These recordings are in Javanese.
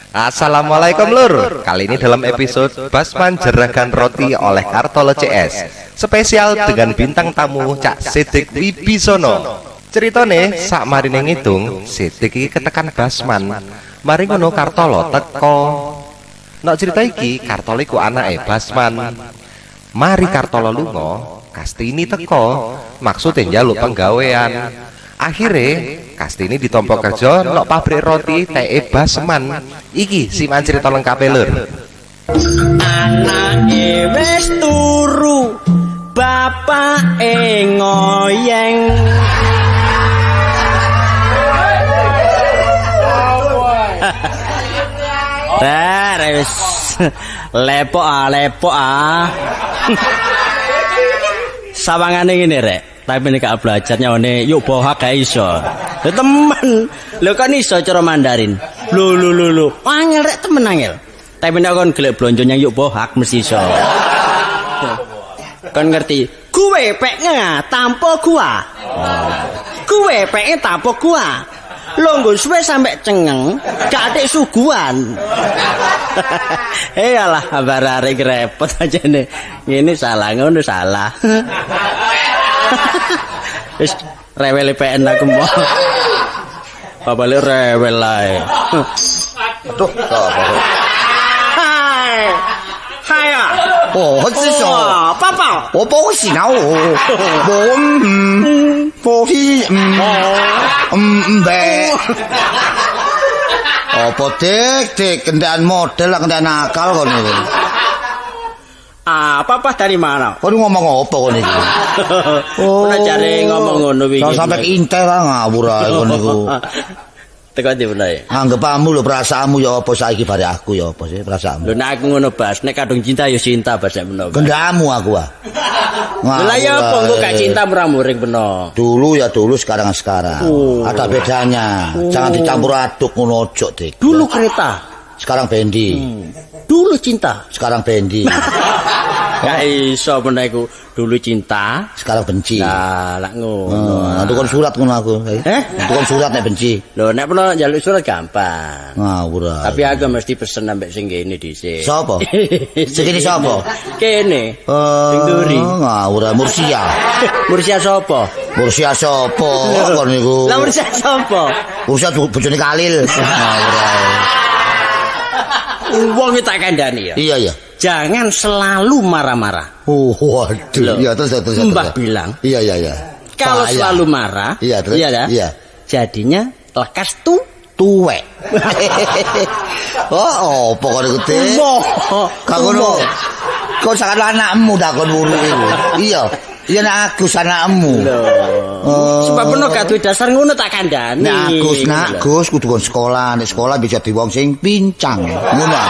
Assalamualaikum Lur. Kali ini dalam episode Basman Jeragan Roti oleh Kartolo CS, spesial dengan bintang tamu Cak Sidik Wibisono. Ceritane sak marine ngitung Sidik iki ketekan Basman. Mari ngono Kartolo teko. Nek cerita iki Kartolo iku anake Basman. Mari Kartolo lunga, Kastini teko. Maksude njaluk penggawean. Akhirnya Kastini ditompo kerja nok pabrik roti TE Basman. Iki siman cerita lengkap Lur. Anake wis turu, bapake ngoyeng. Wis lepok ah. Sawangane ngene rek. Tapi nek gak belajar nyawane yuk bohak gak iso. Lho temen. Lho kan iso cara Mandarin. Lho. Angel rek temen angel. Tapi nek kon gelek blonjo nyang yuk bohak mesti iso. Kon ngerti? Kuwe peknya tampo gua. Kuwe peknya tampo gua. Longgo suwe sampe cengeng, gak atik suguhan. Alah, barare repot aja nih. Ini salah ngono salah. Wis rewel PN aku mau. Babale rewel lae. Aduh, apa? Hai. Oh, 这是爸爸。我不喜欢我不喜be. Apa dik kendaraan model lah kendaraan nakal kon iki. Papa dari mana? Kon ngomong apa kon iki? Oh, jare ngomong ngono wingi. Sampai intel lah ngawur ae kon niku. Teko ndi bener. Anggepamu lho perasaanmu ya apa saiki bare aku ya apa sih perasaanmu? Lho nek aku ngono Bas, nek kadung cinta ya cinta Bas nek bener. Gendamu aku ah. Lah ya apa engko gak cinta murah-muring bener. Dulu ya dulu sekarang. Ada bedanya. Jangan dicampur aduk ngono ojo, Dik. Dulu kereta, sekarang bendi. Dulu cinta, Sekarang bendi. gak iso bener iku. Dulu cinta, Sekarang benci. lah lak ngono. Tukon surat ngono aku. Tukon surat nek benci. Lho nek pernah njaluk surat gampang. Ngawur ae. Tapi aku mesti pesen ambek sing kene dhisik. Sopo? Sing kene sapa? Kene. Sing duri. Ngawur ae Mursia. Mursia sapa? Mursia sapa kon niku? Lah Mursia sapa? Mursia bojone Kalil. Ngawur ae. Wong tak kandhani ya. Iya. Jangan selalu marah-marah. Oh, waduh. Iya, terus. Mbah bilang. Iya. Kalau selalu marah, iya, terus. Iya. Jadinya lekas tuwek. Oh, pokoknya gede. Kau ngono. Kau sangat anakmu dah kau ngono iku. Iya nak Agus anakmu. Sebab peno gak duwe dasar ngono tak kandhani. Nak Agus kudu kon sekolah, nek sekolah bisa di wong sing pincang. Ngono.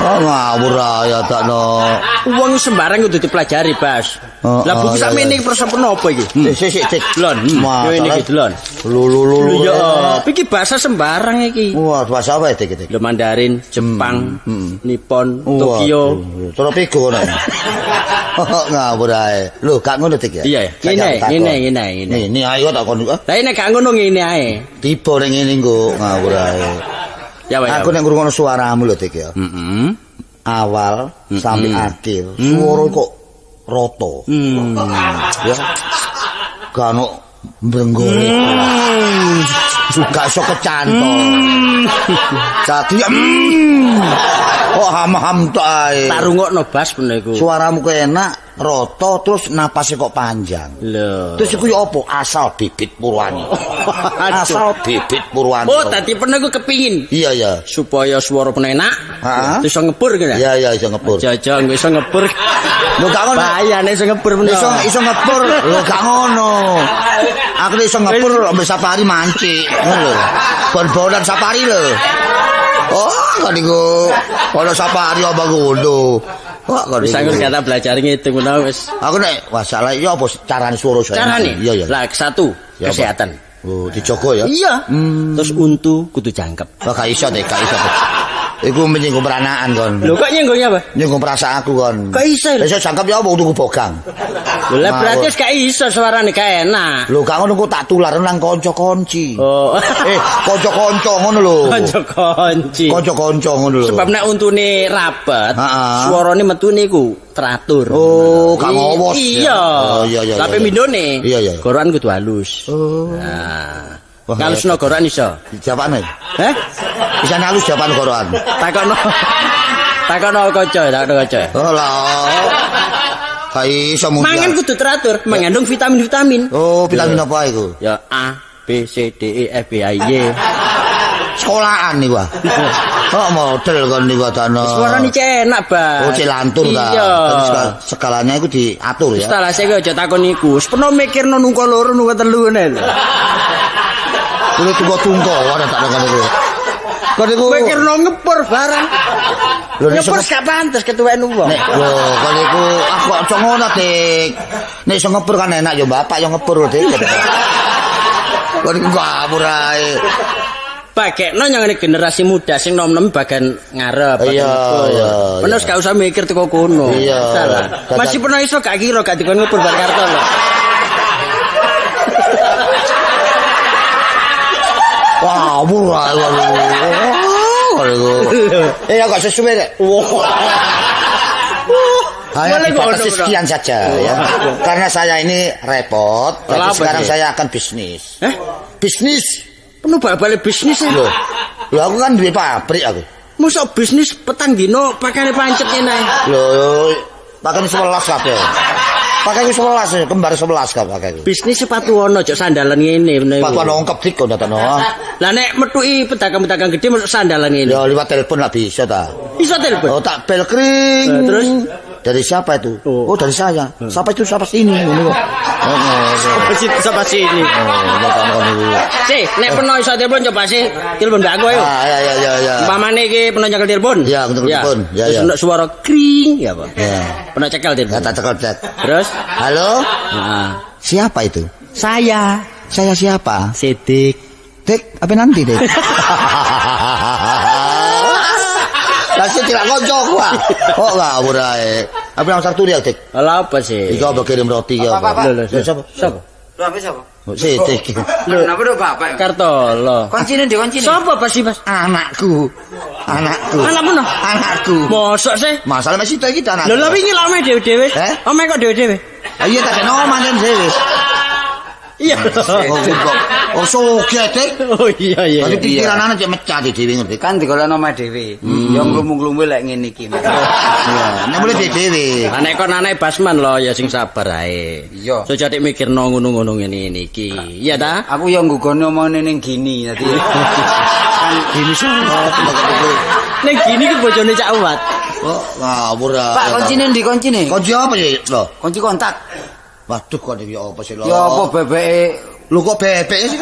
Oh ngawur ya takno. Wong sembarang kudu dipelajari, Bas. Lah buku sakmene iki prasa penapa iki? Sik. Delon. Yo ini iki delon. Lu. Ya, iki bahasa sembarang iki. Wah, bahasa apa iki? Lho Mandarin, Jepang, Nippon, Tokyo. Terus pigo ngono. Ngawur ae. Lho, gak ngono Dik ya? Iya. Ngene. Ini ayo tak kon. Lah nek gak ngono ngene ae. Tiba ning ngene engko ngawur ae. Ya wae. Aku nek ngrungokno suaramu lho Dik ya. Awal sampai akhir suara kok roto. Ya. Gak ono mbenggone. Gak iso kecantol. Dadi kok ham-ham tok ae. Tak rungokno Bas bener iku. Suaramu kok enak, roto terus napasnya kok panjang. Lho. Terus iku ya apa? Asal bibit Purwani. Asal bibit Purwani. Oh, tadi pernah gue kepingin. Iya. Supaya suara penenak. Terus iso ngebur gitu. Iya, iso ngebur. Jaja nggak iso ngebur. Lho gak ngono. Bahaya nek iso ngebur bener. Iso ngebur. Lho gak ngono. Aku iso ngebur ambek safari manci. Ngono lho. Bon-bonan safari lho. Oh, kan niku. Ono safari apa ngono. Kok kok bisa kata belajar ngitung ngono wis. Aku nek masalah ya apa carane suara saya. Carane? Iya. Lah satu, kesehatan. Oh, dijogo ya. Iya. Terus untu kudu jangkep. Oh, gak iso. Iku menyinggung peranaan kon. Lho kok nyenggongnya apa? Nyinggung perasaanku kon. Kok iso? Iso jangkep ya apa tuku bogang. Lah berarti gak iso suarane gak enak. Lho gak ngono kok tak tular nang kanca-kanci. Oh. Kanca-kanca ngono lho. Kanca-kanci. Kanca-kanca ngono lho. Sebab nek untune rapet, Heeh. suarane metune iku teratur. Oh, gak ngowos. Iya. Oh, iya. Tapi mindone. Iya. Gorokan kudu halus. Oh. Nah. Ngalusno gorokan iso. Jawabane. Heh? Bisa halus jawaban gorokan. Takono kanca. Oh lah. Gak iso mungkin. Mangan kudu teratur, mengandung vitamin-vitamin. Oh, vitamin apa iku? Ya A, B, C, D, E, F, G, H, I, J. Sekolahan nih wah. Oh model kan nih watano. Suarane enak, Bang. Oh celantur ta. Iya. Segalanya itu diatur ya. Setelah saya aja takon iku, wis peno mikirno nungko loro nungko telu ngene lho. Kulo tunggu ada tak dengar itu. Kok niku Mikirno ngepur barang. Lho Ngepur gak pantes ketuweken wong. Nek lho kok niku aku kok ngono Dik. Nek iso ngepur kan enak ya bapak yang ngepur Dik. Kok niku ngawur ae. Pakekno nyangane generasi muda sing nom-nom bagian ngarep. Iya. Penos gak usah mikir teko kono. Iya. Salah. Masih pernah iso gak kira gak dikon ngepur bar karto lho. Wah, murah. Ya gak sesuai deh. Hanya dibatasi sekian saja ya. Karena saya ini repot, jadi sekarang saya akan bisnis. Bisnis. Penuh balik bisnis ya. Loh aku kan duwe pabrik aku. Mosok bisnis petang dino pakane pancet ngene. Loh, pakane 11 kabeh. Pakane 11, kembar 11 kabeh. Bisnis sepatu ono aja sandalan ngene. Sepatu ono ongkep dik kok datano. Lah nek metuki pedagang-pedagang gede mosok sandalan ngene. Ya liwat telepon lah bisa ta. Bisa telepon. Oh tak bel kering. Terus dari siapa itu? Oh dari saya. Siapa itu siapa sini ngono kok. Siapa sini? Si, nek peno iso telepon coba sih. Telepon mbak aku ayo. Ya. Umpamane iki peno nyekel telepon. Ya, nyekel telepon. Ya. Terus suara kring ya, Pak. Ya. Peno cekel telepon. Ya tak cekel cek. Terus? Halo? Heeh. Siapa itu? Saya Siapa? Sidik. Dik, apa nanti, Dik? Kasih tidak kocok, Pak. Kok ngawur ae. Apa yang satu dia, Dik? Lah apa sih? Iku apa kirim roti ya, Pak? Lho, siapa? Lho, apa sapa? Sidik. Lho, Kenapa lho bapak? Kartolo. Koncine ndek koncine. Sopo pas sih, Mas? Anakku. Anakmu no? Anakku. Mosok sih? Masalah masih kita anak. Lho, lha wingi lak ome dhewe-dhewe. Ome kok dhewe-dhewe? Iya tak kena manten dhewe. Iya. Oh, sugih, Dik. Oh iya. Dadi pikiran anak cek mecah dhewe ngerti. Kan digolekno omah dhewe. Ya nglumu-nglumu lek ngene iki. Iya, nek mulai dhewe. Lah nek kon anake Basman lho ya sing sabar ae. Iya. So jati mikirno ngono-ngono ngene iki. Iya ta? Aku ya nggugone omongane ning gini dadi. Kan Ini semua. Nek gini ki bojone Cak Uwat. Oh, ngawur. Pak koncine ndi koncine? Kunci apa sih? Loh. Kunci kontak. Waduh kok iki apa sih lho? Ya apa bebeke? Lu kok bebek sih?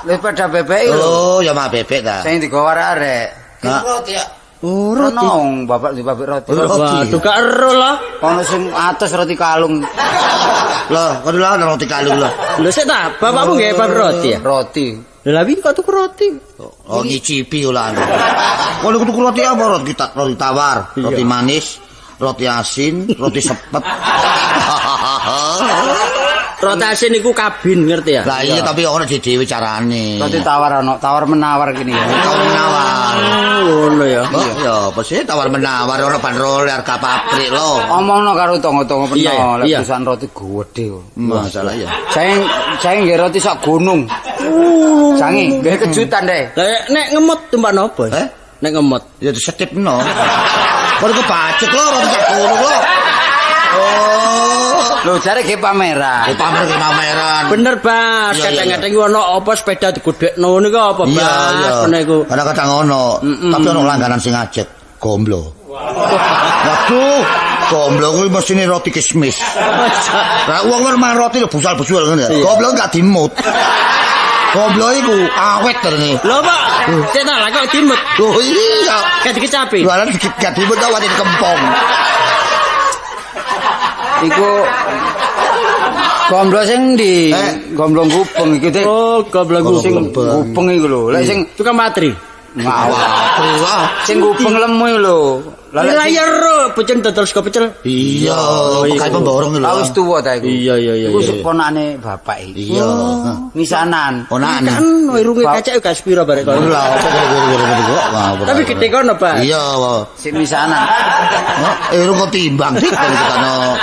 Wis pada bebeke lho. Oh, ya mah bebek ta. Sing digawa arek. Nah. Roti ya. Oh, roti. Ono bapak di pabrik roti. Waduh gak ero lah. Ono sing atas roti kalung. Loh, kok dulu ada roti kalung lho. Lho sik ta, bapakmu gawe pabrik roti ya? Roti. Lah wingi kok tuku roti. Oh, ngicipi ulah. Kok lu tuku roti apa? Roti tawar, roti manis, roti asin, roti sepet. Roti asin niku kabin ngerti ya? Lah iya tapi ora dhewe carane. Roti tawar ono, tawar menawar gini ya. Tawar menawar. Ngono ya. Oh, ya apa sih tawar menawar ora bandrol harga pabrik lho. Omongno karo tangga-tangga peno, lek Iya. pisan roti gede. Masalah ya. Saya nggih roti sak gunung. Sange, nggih kejutan deh. Lah nek ngemot tumpak nopo? Nek ngemot. Ya disetipno. Kok iku pacek lho roti sak gunung lho. Oh. Lho jare ge pameran. Pamer ke pameran. Bener, Bas. Iya, Kadang-kadang ono apa sepeda digudekno niku apa, Bas? Iya. Bener iku. Kadang-kadang ono, tapi ono langganan sing ngajak gomblo. Waduh, gomblo kuwi mesine roti kismis. Lah wong mangan roti lho busal-busul ngene. Gomblo gak dimut. Gomblo iku awet terene. Lho, Pak. Cek ta lah kok dimut. Oh iya. Gak dikecapi. Jualan gak dimut ta wati kempong. Iku gomblo sing ndi? Gomblo Gupeng iki, Dik. Oh, goblok Sing Gupeng iku lho. Lek sing tukang patri. Ngawak. Sing gubeng lemu lho. Layar pecel dodol sego pecel. Iya, kayak pemborong lho. Wis tuwa ta iku. Iya. Iku ponakane bapak iki. Iya. Misanan. Ponakane. Kan irunge kacake gak sepiro barek kono. Lah apa kok. Tapi gede kono, Pak. Iya, Sing misanan. irung kok timbang dik kita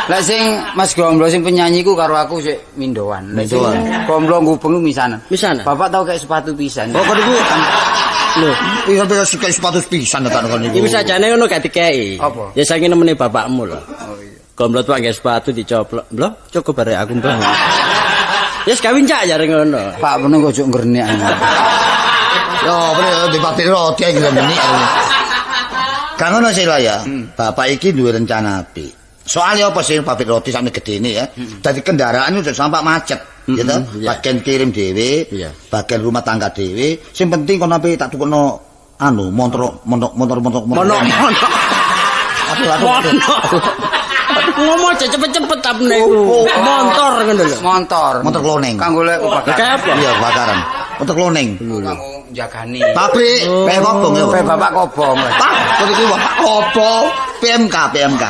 Lah sing Mas Gomblo sing penyanyi ku karo aku sik mindoan. Lah sing Gomblo gubeng ku misanan. Misanan. Bapak tau kayak sepatu pisan. Oh, kok niku Lho, iya pengen suka sepatu pisan tekan kon niku. iki sajane ngono gak dikeki. Apa? Ya saiki nemeni bapakmu lho. Oh iya. Gomblot pakai sepatu dicoplok. Lho, cukup barek aku mbah. Yes kawin cak jare ngono. Pak bener kok ojo ngrenek. Yo, bener di pati roti iki menit. Kang ngono sih lah ya. Bapak iki duwe rencana apik. Soalnya apa sih pabrik roti sampe gedene ya. Dadi kendaraan udah sampai macet. Gitu, bagian kirim dhewe, bagian rumah tangga dhewe. Sing penting kon ape tak tukokno anu motor. Ngomong aja cepet-cepet tapi niku. Montor ngono lho. Motor kloneng. Kanggo lek kebakaran. Kayak apa? Iya, bakaran. Motor kloneng. Kanggo jagani. Pabrik kayak kobong ya. Kayak bapak kobong. Pak, kok iki bapak kobong. PMK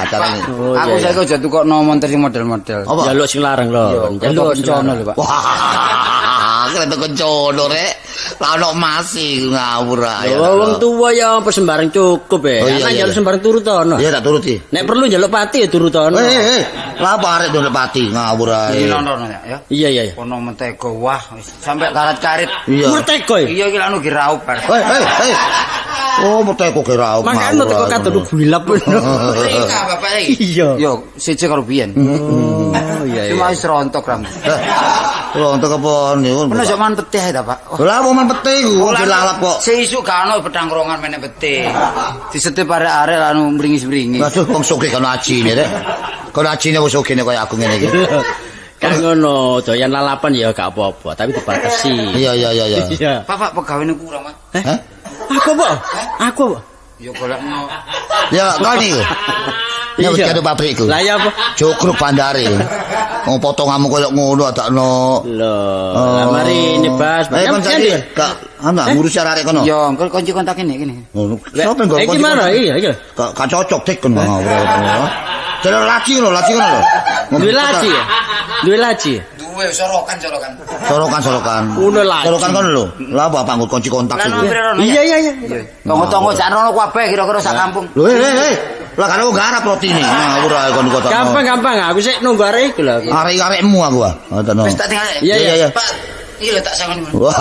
carane. Aku saiki aja tukokno montor sing model-model. Apa? Jaluk sing larang lho. Jaluk sencono lho, Pak. Wah, kereta kencono rek. Lah ono masi ngawur ae. Wong tuwa ya apa sembarang cukup ya. Oh, iya, Anak iya. jaluk sembarang turut ono. Iya tak turuti. Nek perlu jaluk pati ya turut ono. Lah apa arek ndolek pati ngawur ae. Iki nonton ya. Iya. Ono mentego wah wis sampe karat-karit. Iya. Murteko ya. Iya iki lanu giraup bar. Hei. Oh, muteko kira aku. Makane teko kadon gulap. Mereka bapak iki. Iya. Yo siji karo biyen. Oh iya. Cuma wis rontok ram. Loh, untuk apa niku? Pernah zaman petih ta, Pak? Lah mau pete iku dilalap kok. Sesuk gak ono pedangkrongan meneh petih. Disetip arek-arek anu mringis-mringis. Waduh, wong sugih kono ajine rek. Kono ajine wis sugih kaya aku ngene iki. Kan ngono, doyan lalapan ya gak apa-apa, tapi dibatasi. Iya. Iya. Bapak pegawene kurang, Mas. Hah? Aku apa? Yo golekno. Ya, kau niku. Ya wis karo pabrik iku. Lah ya apa? Cukruk bandare. Wong potonganmu koyo ngono adakno. Loh, lah mari ini Bas. Kon saiki gak ngurus arek kono. Yo, engko kunci kontak ini. Ngono. Sopo nggo Iki mana? Iya. Gak cocok dik kon ngawur. Jare laci ngono lho. Duwe laci ya? Duwe laci. Duwe sorokan. Sorokan. Uno laci. Sorokan kono lho. Lah apa nggo kunci kontak Lah iku. mampir rono. Iya. Tonggo-tonggo sak rono kabeh kira-kira sak kampung. Lho, hei. Lah kan aku garap roti ini. Ngawur ae kon kota. Gampang. Aku sik nunggu arek iku lho. Arek-arekmu aku ah. Ngono. Wis tak tinggal. Iya. Pak, iya tak sangon. Wah,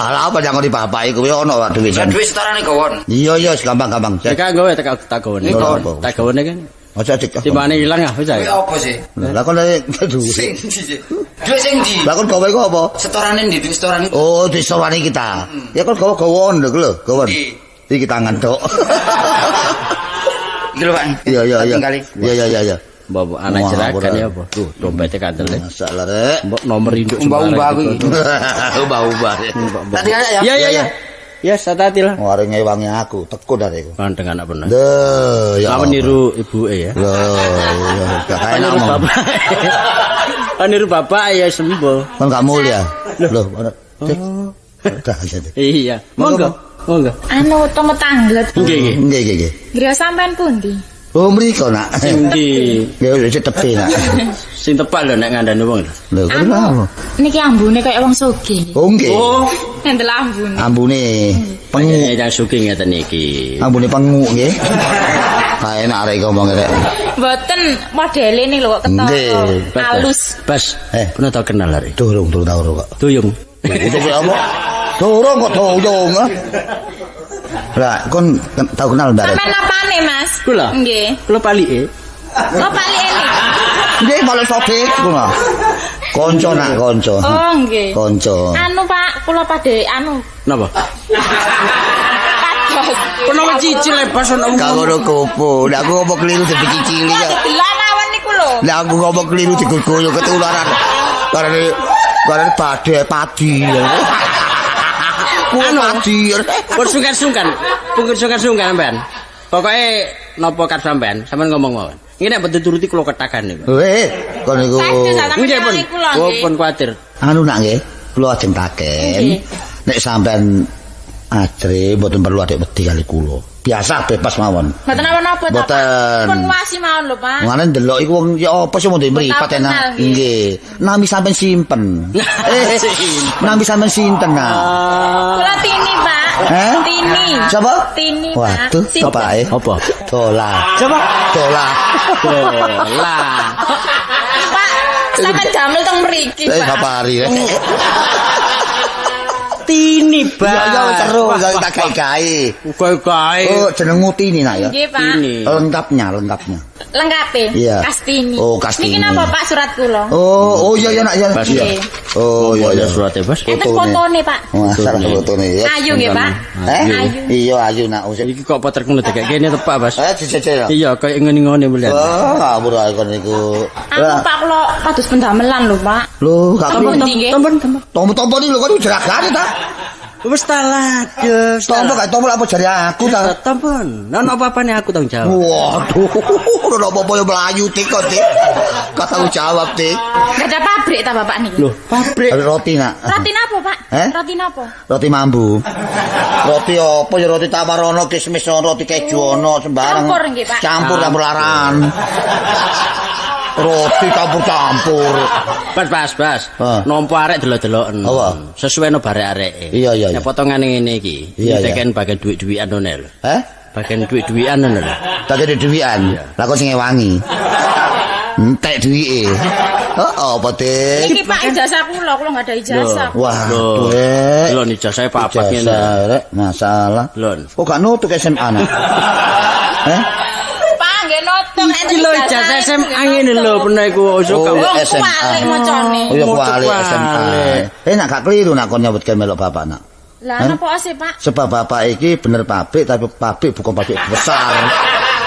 lah apa jangan di bapak iku ya ono wae duwe. Lah duwe setorane gawon. Iya, gampang. Tekan gawe tak gawone. Apa? Tak gawone kan. Aja dik. Timbane ilang ah wis Kuwi ae. apa sih? Lah kon duwe. Sing ndi? Duwe sing ndi? Lah kon gawe iku apa? Setorane ndi? Duwe setorane. Oh, di sawani kita. Ya kon gawe gawon lho, gawon. Iki tangan tok. Iki lho, Pak. Iya. Tinggali. Iya. Mbok anak Wah, jerakan ora. ya apa? Tuh, dompete kandel. Masalah rek. Mbok nomor induk Umbah-umbah kuwi. Ubah-ubah. Tak tinggal ya. Iya. Ya, hati lah. Mari ngewangi aku, tekun arek iku. Kandeng anak bener. Lho, ya. Kamu niru ibuke ya. Lho, iya, gak kaya Niru ngomong. bapak. Niru bapak ya sembuh. Kan gak mulia. Loh, ana. Dah aja deh. Iya. Monggo. Anu tomo tanglet. Nggih. Griya sampean pundi? Oh, mriko nak. Tinggi. Ya wis tepi nak. Sing tepak lho nek ngandani wong lho. Lho, kenapa? Niki ambune kaya wong sugih. Oh, nggih. Oh, Ngendel ambune. Ambune pengu. yang suki ngeten iki. Ambune pengu nggih. Kae enak arek ngomong rek. Mboten modele nih lho kok Nggih. ketara. Halus. Bas, pernah tau kenal arek. Durung tau kok. Tuyung. Itu apa? Durung kok tuyung. Lah, kon tau kenal ndak? Sampean apane, Mas? Kula. Nggih. Kula palike. Oh, palike nih. Nggih, malah sodik kula. Konco nak konco. Oh, nggih. Konco. Anu, Pak, kula padhe anu. Napa? Kados. Pernah mencicil bas ono. Gak ngono kopo. Lah aku ngomong keliru dadi cili ya. Delok mawon niku lho. Lah aku ngomong keliru digoyo ketularan. Karena padi. Anu. Padi. Pun sungkan-sungkan. Pungkur sungkan-sungkan sampean. Pokoke napa kar sampean ngomong mawon. Iki nek betul turuti kula ketakan niku. Kon niku. Nggih pun. Oh pun kuwatir. Anu nak nggih, kula ajeng taken. Nggih. Nek sampean Ajre mboten perlu adek wedi kali kula. Biasa bebas mawon. Mboten napa-napa ta. Mboten. Pun wasi mawon lho, Pak. Ngene ndelok iku wong ya apa sih mau mripat enak. Nggih. Nami sampean simpen. Nami sampean sinten nah? Kula Tini, Pak. Tini. Coba? Tini, Pak. Waduh, bapake Apa? Dola. Coba. Dola. Lah. Pak, sampe damel teng mriki, Pak. Sapari. Tini, Pak. Ya seru tak gawe-gawe. Gawe-gawe. Oh, jenengmu Tini nak ya. Nggih, Pak. Tini. Lengkapnya. Lengkape. Iya. Kastini. Oh, Kastini. Niki napa, Pak, surat kula? Oh iya nak ya. Bas, Iya. Nggih. Oh iya. Suratnya, Bos. Enten fotone, Pak. Masalah fotone ya. Ayu nggih, Pak. Ayu. Iya ayu nak. Iki kok potret ngono kayak gini tepak, Bos. Dijejel. Iya, kayak ngene-ngene melihat. Oh, ngawur ae kon niku. Aku Pak kula pados pendamelan lho, Pak. Lho, gak Tombol ndi nggih? tombo-tombo iki lho kok jeragane ta? Wis tak lade. Tombo gak tombo apa jari aku ta? Tampon. Nah, apa-apane aku tanggung jawab. Waduh, ora apa-apa ya melayu tik kok, Dik. Gak tanggung jawab, Dik. Gak ada pabrik ta Bapak niki? Loh, pabrik. Roti nak. Roti napa, Pak? Roti napa? Roti mambu. Roti apa ya roti tawar ono, kismis ono, roti keju ono, sembarang. Campur nggih, Pak. Campur laran. Roti campur-campur. Bas. Nompo arek delok-deloken. Apa? Sesuai no barek-areke. Iya. Nek potongane ngene iki, Iya. teken bagian duit-duitan ngono lho. Bagian duit-duitan ngono lho. Tak ada duwian. Lah kok sing ngewangi. Entek duwike. Oh, apa Dik? Niki Pak ijazah kula enggak ada ijazah. Wah, Lho ijazah papat ngene. Rek, masalah. Lho. Kok gak nutuk SMA nak? Pak nggih notung Iki lho ijazah SMA ngene lho pernah iku suka. Oh, SMA. Kualik macane. Oh ya kuali Kuali. SMA. Nak gak keliru nak kon nyebut melok bapak nak. Lah napa sih, Pak? Sebab bapak iki bener pabrik tapi pabrik bukan pabrik besar.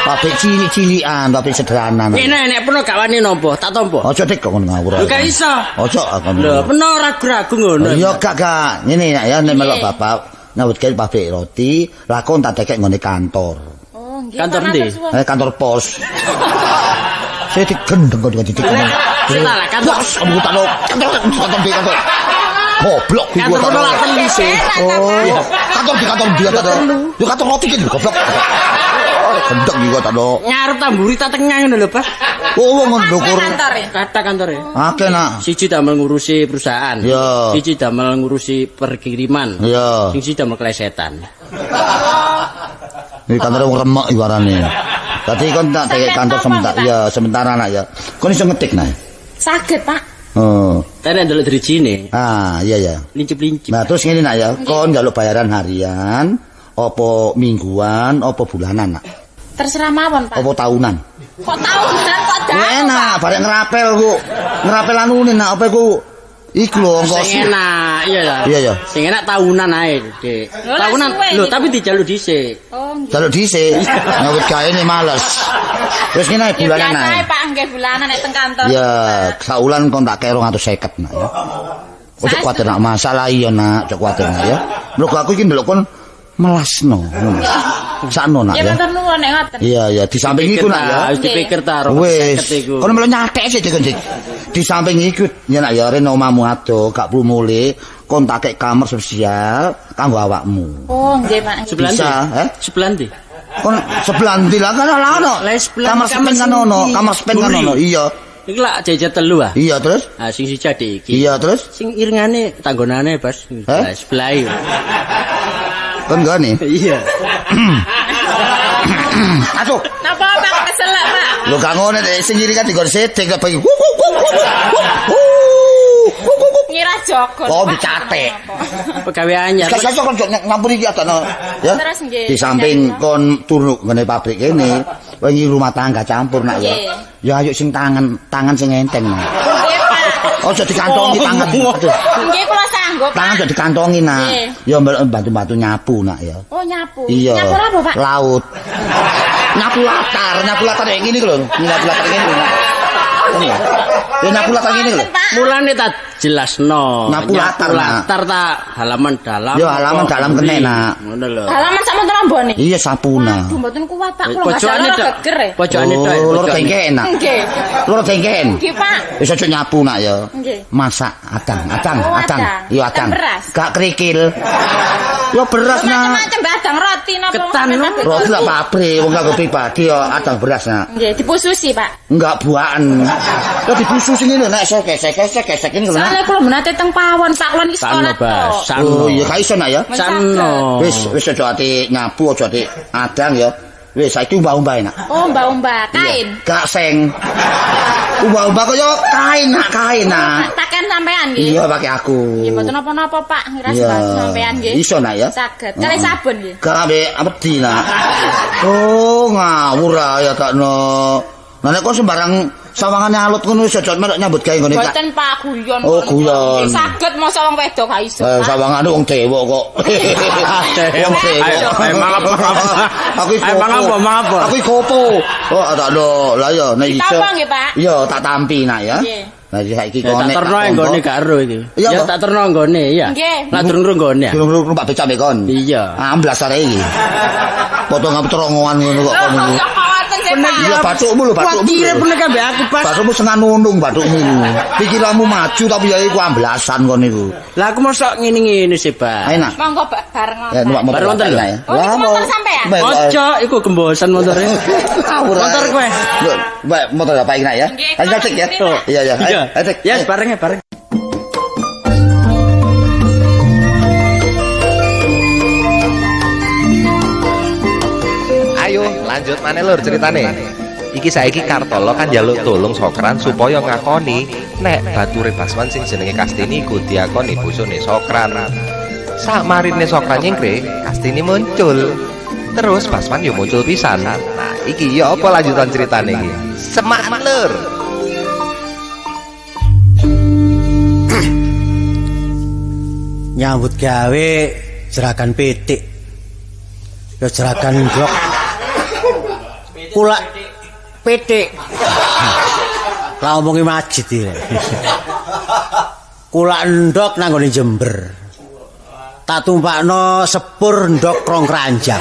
Pabrik cilik-cilikan, pabrik sederhana. Nek pernah gak wani nompo, tak tompo. Ojo Dik kok ngawur. Lho gak iso. Ojo aku. Lho, pernah ragu-ragu ngono. Iya gak. Ngene nak ya nek melok bapak nyebut pabrik roti, lakon tak tekek ngene kantor. Oh, nggih. Kantor Pak, ndi? matur suwun. Kantor pos. Saya digendeng kok diganti. Salah kantor. Bos, kamu tak kantor. Goblok iki Kantor kantor. lah telu sih. Oh, kantor dia kantor. Yo kantor roti ki goblok. Gendeng iki kok tak do. Ngarep tamburi tak tengah ngono lho, Pak. Oh, wong ndukur. Kantor ya. Kata kantore. Akeh nak. Siji damel ngurusi perusahaan. Iya. Siji damel ngurusi perkiriman. Iya. Sing siji damel klesetan. Iki kantor wong remek iwarane. Dadi kon tak tekek kantor sementara. Ya, sementara nak ya. Kon iso ngetik nak. Saged, Pak. Oh. Tapi nek ndelok drijine, Iya. lincip-lincip. Nah, terus ngene nak ya. Kon njaluk bayaran harian, apa mingguan, apa bulanan nak? Terserah mawon, Pak. Apa tahunan? Kok tahunan kok Ya dah? enak, bareng ngerapel ku. Ngerapel anune nak apa ku? Iku lho engko. Sing enak, iya ya. Iya ya. Sing enak tahunan ae, Dik. Lho, lah Tahunan. suwe Lho, iki. tapi dijaluk dhisik. Oh, nggih. Jaluk dhisik. Nyawet gawe ne males. Wis ngene Ya bulanan biasa ae. Pak nggih bulanan nek teng kantor. Ya, saulan kon tak kira 250 nak ya. Ojo kuwatir nak masalah iya nak, ojo kuwatir nak ya. Mergo aku iki ndelok kon melasno ngono. Sakno nak Ya ya. matur nuwun nek ngoten. Iya, di samping iku nak ya. Wis dipikir ta karo Wis. 50 iku. Kon melu nyatek sih Dik. Di samping iku ya nak ya rene omamu ado, gak perlu mulih, kon tak kek kamar spesial kanggo awakmu. Oh, nggih, Pak. Sebelah ndi? Bisa, Sebelah ndi? Kon sebelah ndi lah kan ono. Lah, sebelah Kamar kamar sepen kan ono, sendiri. kamar sepen kan ono. Iya. Iki lak jajan telu ah. Iya terus? Ah sing siji adik iki. Iya terus? Sing iringane tanggonane, Bos. Lah sebelah iki. Kon gane. Iya. Aduh, Napa Pak keselak, Pak? lu gak ngono deh, sendiri kan digon setek apa iki. Ngira jogot. Oh, Pak. dicatek. Pegawe anyar. Gak cocok kon ngampuni iki atane. Ya. Terus nggih. Di samping kon turu ngene pabrik kene, wingi rumah tangga campur nak ya. Ya ayo sing tangan sing enteng nak. Nggih, Pak. Ojo dikantongi tangan. Aduh. Nggih kula sanggup, Pak. Tangan ojo dikantongi nak. Nggih. Ya bantu-bantu nyapu nak ya. Oh, nyapu. Iya. Nyapu apa, Pak? Laut. Nyapu latar kayak gini lho. Nyapu latar gini lho. Ya nyapu latar gini lho. Pak. Mulane tak jelasno. Nyapu latar, Nak. Latar ta halaman dalam. Yo halaman dalam kene, Nak. Ngono lho. Halaman sak montor ambone. Iya sapuna. Aduh, mboten kuat Pak. Kula Pojokane nggak tok. geger. Pojokane tok. Oh, loro dengken, Nak. Nggih. Loro dengken. Nggih, Pak. Wis aja nyapu, Nak ya. Nggih. Masak adang. Oh, adang. Iya Adang adang. beras. Gak kerikil. Yo beras, Nak. Macam-macam badang roti napa Ketan, no? Roti lah pabrik, wong kanggo pribadi yo adang beras, Nak. Nggih, dipususi, Pak. Enggak buahan. Yo dibusus ini lho, Nak, gesek ini lho, Nak. Soale kula menate teng pawon, Pak, kula iki Sano, sekolah Bas. tok. Sano. Oh, iya gak iso, Nak ya. Sano. Wis aja ati nyapu, aja ati adang ya. Wis saiki umbah-umbah, Nak. Oh, mbak kain. Gak seng. Umbah-umbah kaya kain, Nak. Pakai sampean nggih. Iya, pakai aku. Nggih, mboten napa-napa, Pak. Ngiras Iya. sampean nggih. Iso, Nak ya. Saged. Kali sabun nggih. Gak ambek wedi, Nak. Oh, ngawur ya takno. Lah nek kok sembarang sawangane alot ngono iso melok nyambut gawe ngene, Kak. Mboten Pak, guyon. Oh, guyon. Nggih, saged mosok wong wedok gak iso. Sawangane wong dewa kok. Wong dewa. Aku mangapa? Aku kopo. Oh, takno. Lah ya nek iso. Ditapa nggih, Pak? Iya, tak tampi, Nak ya. Nggih. Lah saiki Ya, konek. tak terno nggone gak ero iki. Iya, Ya Pak. tak terno nggone ya. Nggih. Lah durung nggone ya. Durung numpak becak mek kon. Iya. Amblas arek iki. Potong terongoan ngono kok kon iki. Iya, bathukmu lho, bathukmu. Kira bener kabeh aku pas. Bathukmu senang nunung bathukmu. Pikiranmu maju tapi ya iku amblasan kon niku. Lah aku mosok ngene-ngene sih, Pak. Ayo, Nak. Monggo bareng. Ya, numpak motor. Bareng motor lho. ya. Oh, itu motor sampean? Ojo, iku gembosan motore. Motor kowe. Mbak, motor apa iki, Nak ya? Nggih, Ayo cek ya. Oh. Iya, iya. Ayo cek. Ya, bareng ya, bareng. Ayo lanjut maneh lur ceritane. Iki saiki Kartolo kan njaluk tulung Sokran supaya ngakoni nek bature Basman sing jenenge Kastini iku diakoni bosone Sokran. Sakmarine Sokran nyingkre, Kastini muncul. Terus Basman yo muncul pisan. Nah, iki ya apa lanjutan ceritane iki? Semak lur. Nyambut gawe jeragan pitik. Ya jeragan blok. Kulak pitik. Lah omongi masjid iki. Kulak endok nang nggone Jember. Tak tumpakno sepur ndok krong keranjang.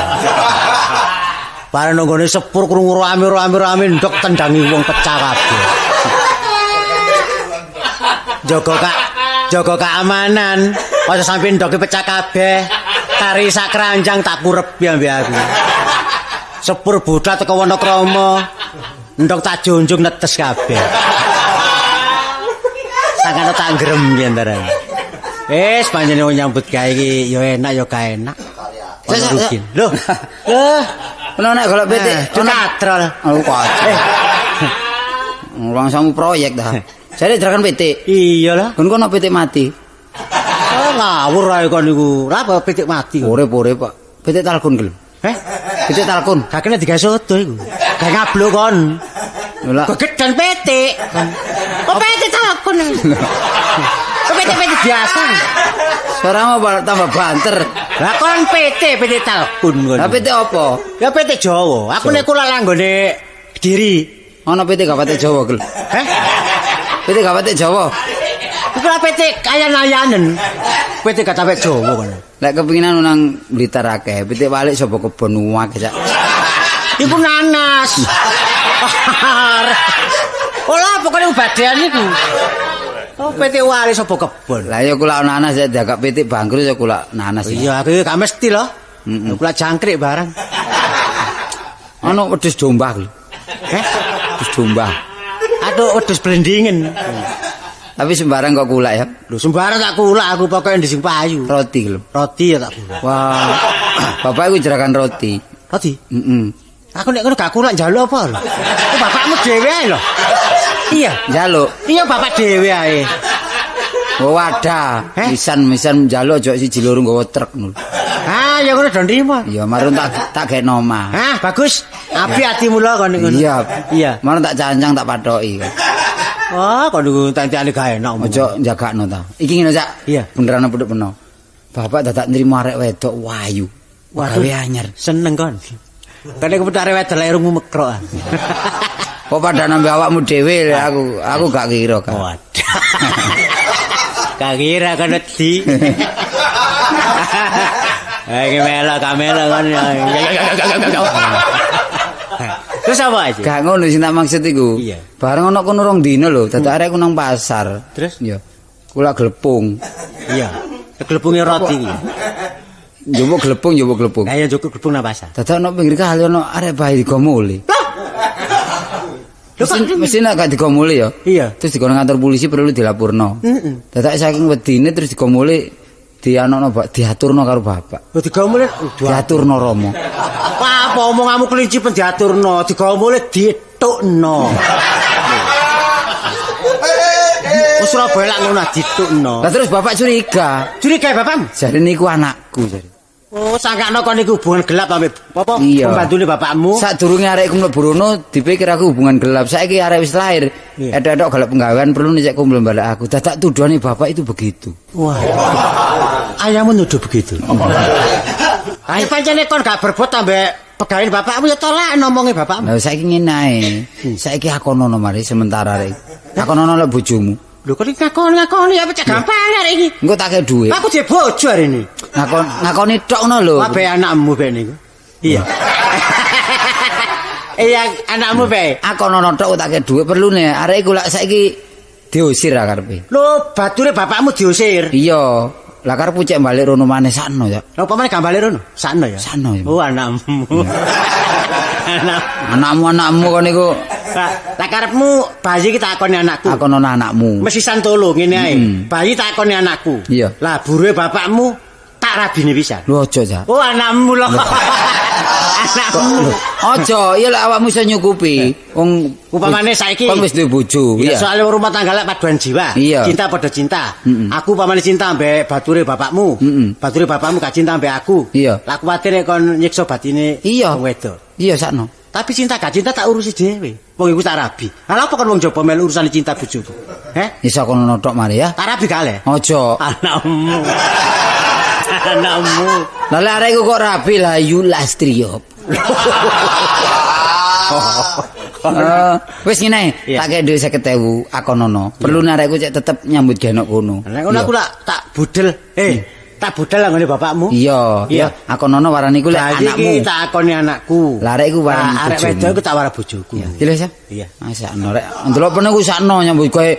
Bareng nggone sepur krungu rame ndok tendangi wong pecah kabeh. Jaga keamanan. Aja sampe ndoke pecah kabeh. Kari sak keranjang tak purep ya mbek aku. Sepur budal teko Wonokrama. Ndok tak junjung netes kabeh. Sangane tak grem yen ndarane. Wis panjenengan nyambut gawe iki ya enak ya gak enak. Rugi. Loh. Ono nek golek pitik Katrol. Oh, kok. Langsung proyek dah. Jare jerakan pitik. Iya lah. Kon kono pitik mati. Oh, ngawur ae kon niku. Lah apa pitik mati kok. Urip-urip, Pak. Pitik talkun gelem. Pitik talkun. Gak kena digawe soto iku. Gak ngablok kon. Lah, Gegedan pitik. Kok pitik takon. Kok pitik biasa. suaramu tambah banter. Lah kon pitik talkun kon. Lah pitik apa? Ya pitik Jawa. Aku nek kula langgone Kediri. Ono pitik gak pitik Jawa, Gel. Pitik gak pitik Jawa. Iku lah pitik ayan-ayanen. Pitik gak sampe Jawa kon. Lek kepinginan nang Blitar akeh, pitik balik sapa kebon wae sak. Iku nanas. Olah pokoknya ubadean iku. Oh, pitik wali sapa kebon. Lah ya kula nanas ya diagak pitik bangkrut ya kula nanas. Iya, aku gak mesti loh. Kula jangkrik barang. Ono wedhus jombah lho. Wedhus jombah. Aduh, wedhus blendingen. Tapi sembarang kok kulak ya. Lho sembarang tak kulak aku pokoknya ndising payu. Roti lho. Roti ya tak kulak. Wah. Bapak iku jerakan roti. Roti? Heeh. Aku nek ngono gak kulak njaluk apa lho? Ku bapakmu dhewe ae lho. Iya, Njaluk. iya bapak dhewe ae. Oh wadah. Misan njaluk aja siji loro nggawa truk ngono. Ah, ya ngono do nrimo. Ya marun tak gek omah. Ah, bagus. Api atimu lho kon ngono. Iya. Iya. Marun tak cancang tak pathoki. Oh, kon niku tantane gak enak. Aja njagakno ta. Iki ngene Cak. Iya. Beneran pedhek peno. Bapak dadak nrimo arek wedok wayu. Waduh, Gawe anyar. seneng kon. Kene kepethare wedok lek irungmu mekrok. Kok padha nambah awakmu dhewe aku gak kira kan. Waduh. Kakira kan di. Iki melok kamera kan. Terus apa aja? Gak ngono sing tak maksud iku. Iya. Bareng ono kono rong dino lho, dadak arek ku nang pasar. Terus? Ya. Kula glepung. Iya. Glepunge roti iki. Njupuk glepung. Lah ya cukup glepung nang pasar. Dadak ono pinggir kali ono arek bayi digomuli. Mesti nek gak digomuli ya. Iya. Terus dikono kantor polisi perlu dilapurno. Heeh. Dadak saking wedine terus digomuli dianono diaturno karo bapak. Oh digomuli Diaturno Romo. apa omonganmu kelinci pendiaturno, digomule ditukno. Wis ora belak ngono ditukno. Lah terus bapak curiga. Curiga bapakmu? Jare niku anakku jare. Oh, sangkakno kon niku hubungan gelap ambek apa? Iya. Pembantune bapakmu. Sadurunge arek mlebu rono dipikir aku hubungan gelap. Saiki arek wis lahir. Iya. Edok gelap penggawean perlu nek kumpul balik aku. Dadak tuduhane bapak itu begitu. Wah. Ayahmu nuduh begitu. Ayo pancene kon gak berbuat ambek pegawai bapakmu ya tolak ngomongi bapakmu. Lah saiki ngene ae. Saiki akonono mari sementara rek. Akonono lek bojomu. Lho kok ngakoni apa cek gampang arek iki. Engko tak kei dhuwit. Aku dhewe bojo hari ini. Ngakoni tok ngono lho. Wae anakmu ben niku. Iya. Iya anakmu bae. Akonono tok tak kei dhuwit perlune. Arek iku lak saiki diusir karepe. Lho bature bapakmu diusir. Iya. Lah karep cek balik rono maneh sakno ya. Lha pamane gak bali rono? Sakno ya. Sakno ya. Oh anakmu. Anakmu kon niku. Lah karepmu bayi iki takoni anakku. Akonono anakmu. Mesti santolo ngene ae. Bayi takoni anakku. Iya. Lah bure bapakmu tak rabine pisan. Lho aja ja. Oh anakmu lho. Anakmu. Aja, ya lek awakmu iso nyukupi. Wong Upamane saiki kon wis duwe bojo. ya Iya. soalnya rumah tangga lek paduan jiwa. Iya. Cinta pada cinta. Aku upamane cinta ambek bature bapakmu. Bature bapakmu gak cinta ambek aku. Iya. Lah kuwatir kon nyiksa batine Iya. wong wedok. Iya sakno. Tapi cinta gak cinta tak urusi dhewe. Wong iku tak rabi. Lah apa kon wong jaba melu urusan cinta bojoku? Iso kono tok mari ya. Tak rabi kale. Aja. Anakmu. Anakmu. Lah lek arek iku kok rabi lah yu lastriop. Wis ngene, Iya. tak kei dhuwit 50.000 akonono. Perlu arekku cek tetep nyambut gawe kono. Lah ngono aku tak budel. Tak budel lah ngene bapakmu. Iya, Iya. akonono warani ku lek Bayi anakmu. iki tak akoni anakku. Lah arek iku warani Nah, arek bojomu. wedok iku tak wara bojoku. Iya ya. Iya. Sakno rek. Ndelok pene ku sakno nyambut kowe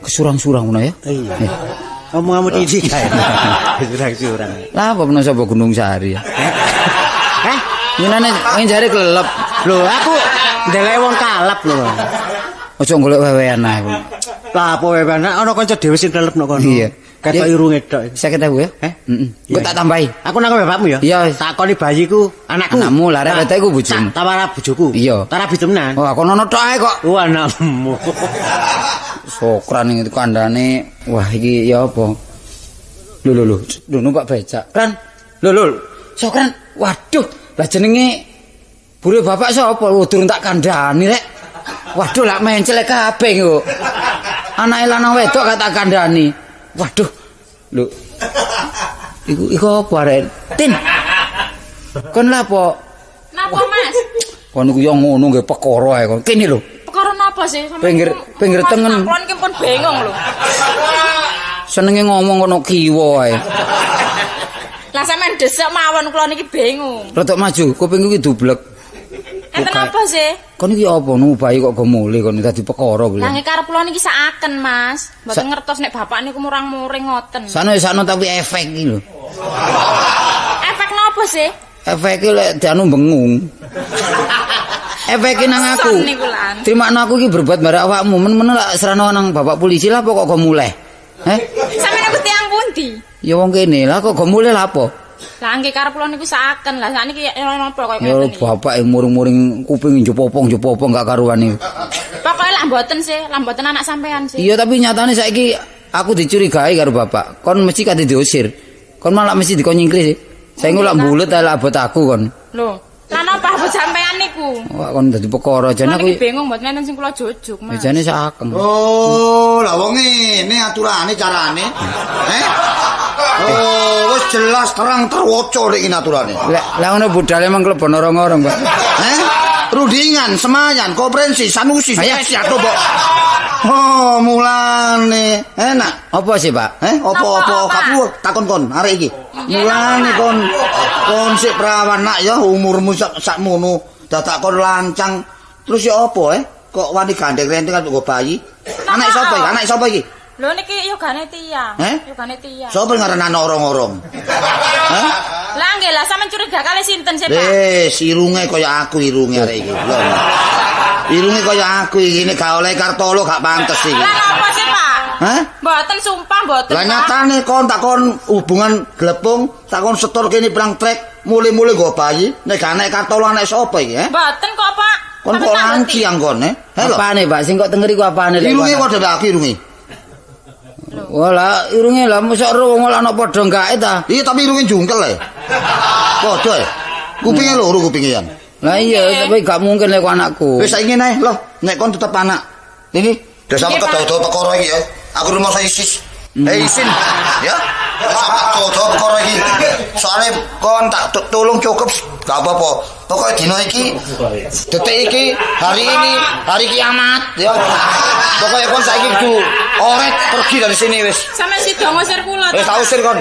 kesurang-surang ngono ya. Iya. Omonganmu titik kae. Surang-surang. Lah apa peno sapa Gunung Sari ya. Heh? Ngene wong jare kelelep. Lho aku ndelek wong kalap lho. Aja golek wewean ae. Lah apa wae ana kanca dhewe sing kelepno kono. Iya. Ketok Ya. irunge tok. 50.000 ya? Heeh. Engko tak tambahi. Aku nang bapakmu ya? Iya. Tak koni bayiku, anakku. Anakmu, lah, arek wedok iku bojomu. Tak wara bojoku. Iya. Tak rabi temenan. Oh, akonono tok ae kok. Oh anakmu. Sokran iki kandhane. Wah, iki ya apa? Lho, numpak becak. Kan. Lho. Sokran. Waduh, lah jenenge bure bapak sapa? Durung tak kandhani rek. Waduh, lak mencel kabeh kok. Anake lanang wedok gak tak kandhani. Waduh. Lho. Iku apa arek? Tin. Kon lha apa? Napa, Mas? Kon iku yo ngono nggih perkara ae kon. Kene lho. Perkara napa sih? Sampeyan Pinggir tengen. Kulon iki pun bengong lho. Senenge ngomong kono kiwa ae. Lah sampean desek mawon kulon iki bingung. Rodok maju, kupingku iki dublek. Enten apa sih? Kon iki apa nu bayi kok gemule kon dadi perkara kuwi. Lah nggih karep kulon iki saken, Mas. Mboten ngertos nek bapak niku murang-muring ngoten. Sakno tapi efek iki lho. Efek napa sih? Efeke lek dianu bengung. Efeke nang aku. Son niku lan. Trimakno aku iki berbuat marang awakmu. Men-men lek serana nang bapak polisi lah apa kok gemuleh. Sampeyan aku tiang pundi? Ya wong kene lah kok gemuleh lah apa? Lah nggih karep kulon niku saken. Lah sakniki napa koyo Ya ngeten iki. bapak muring-muring kuping njopopong gak karuan iki. Pokoke lah mboten sih, lah mboten anak sampean sih. Iya tapi nyatane saiki aku dicurigai karo bapak. Kon mesti kate diusir. Kon malah mesti dikon nyingkris sih. Saya ngulak bulet lah abot aku kon. Lho, lah napa abot sampean niku? Wah kon dadi perkara jane Aku aku. bingung mboten enten sing kula jujuk, Mas. Jane sakem. Oh, lah wong ngene aturane carane. Oh, wis jelas terang terwoco rek iki aturane. Lah ngono budal emang klebon orang-orang, Pak. rundingan, semayan, koperensi, sanusi, spesies atau mbok. Oh, mulane enak. Apa sih, Pak? Apa-apa kaku takon kon arek iki. Mulane kon sik prawan nak ya umurmu sakmono, dadak kon lancang. Terus ya apa Kok wani gandeng renteng kan kok bayi? Anak sapa iki? Anak sapa iki? Lho niki yogane tiyang. Yogane tiyang. Sapa ngaran anak orong-orong? Lah nggih lah sampean curiga kali sinten sih, Pak? Irunge kaya aku irunge arek iki. Irunge kaya aku iki nek gak oleh kartolo gak pantes iki. Lah apa sih, Pak? Mboten sumpah mboten. Lah nyatane kon takon hubungan glepung, takon setor kene perang trek, mulai-mulai go bayi, nek gak anak kartolo anak sapa iki, Mboten kok, Pak. Kon kok lanci yang kon, Halo. Apane, Pak? Sing kok tengeri ku apane? Irunge kok dhewe aku irunge. Wala, irunge lah mosok ro wong ana padha gae ta. Iya tapi irunge jungkel Padha Kupinge loro kupinge yan. Lah iya, tapi gak mungkin lek anakku. Wis saiki nae lho, nek kon tetep anak. Ini desa kedawa perkara iki ya. Aku rumah saya Isis. Isin ya. Kedawa perkara iki. Soale kon tak tolong cukup gak apa-apa. Pokoknya dino iki detik iki hari ini hari kiamat ya. Pokoknya kon saiki kudu oret pergi dari sini wis. Sampe sida ngusir kula. Wis tak usir kon.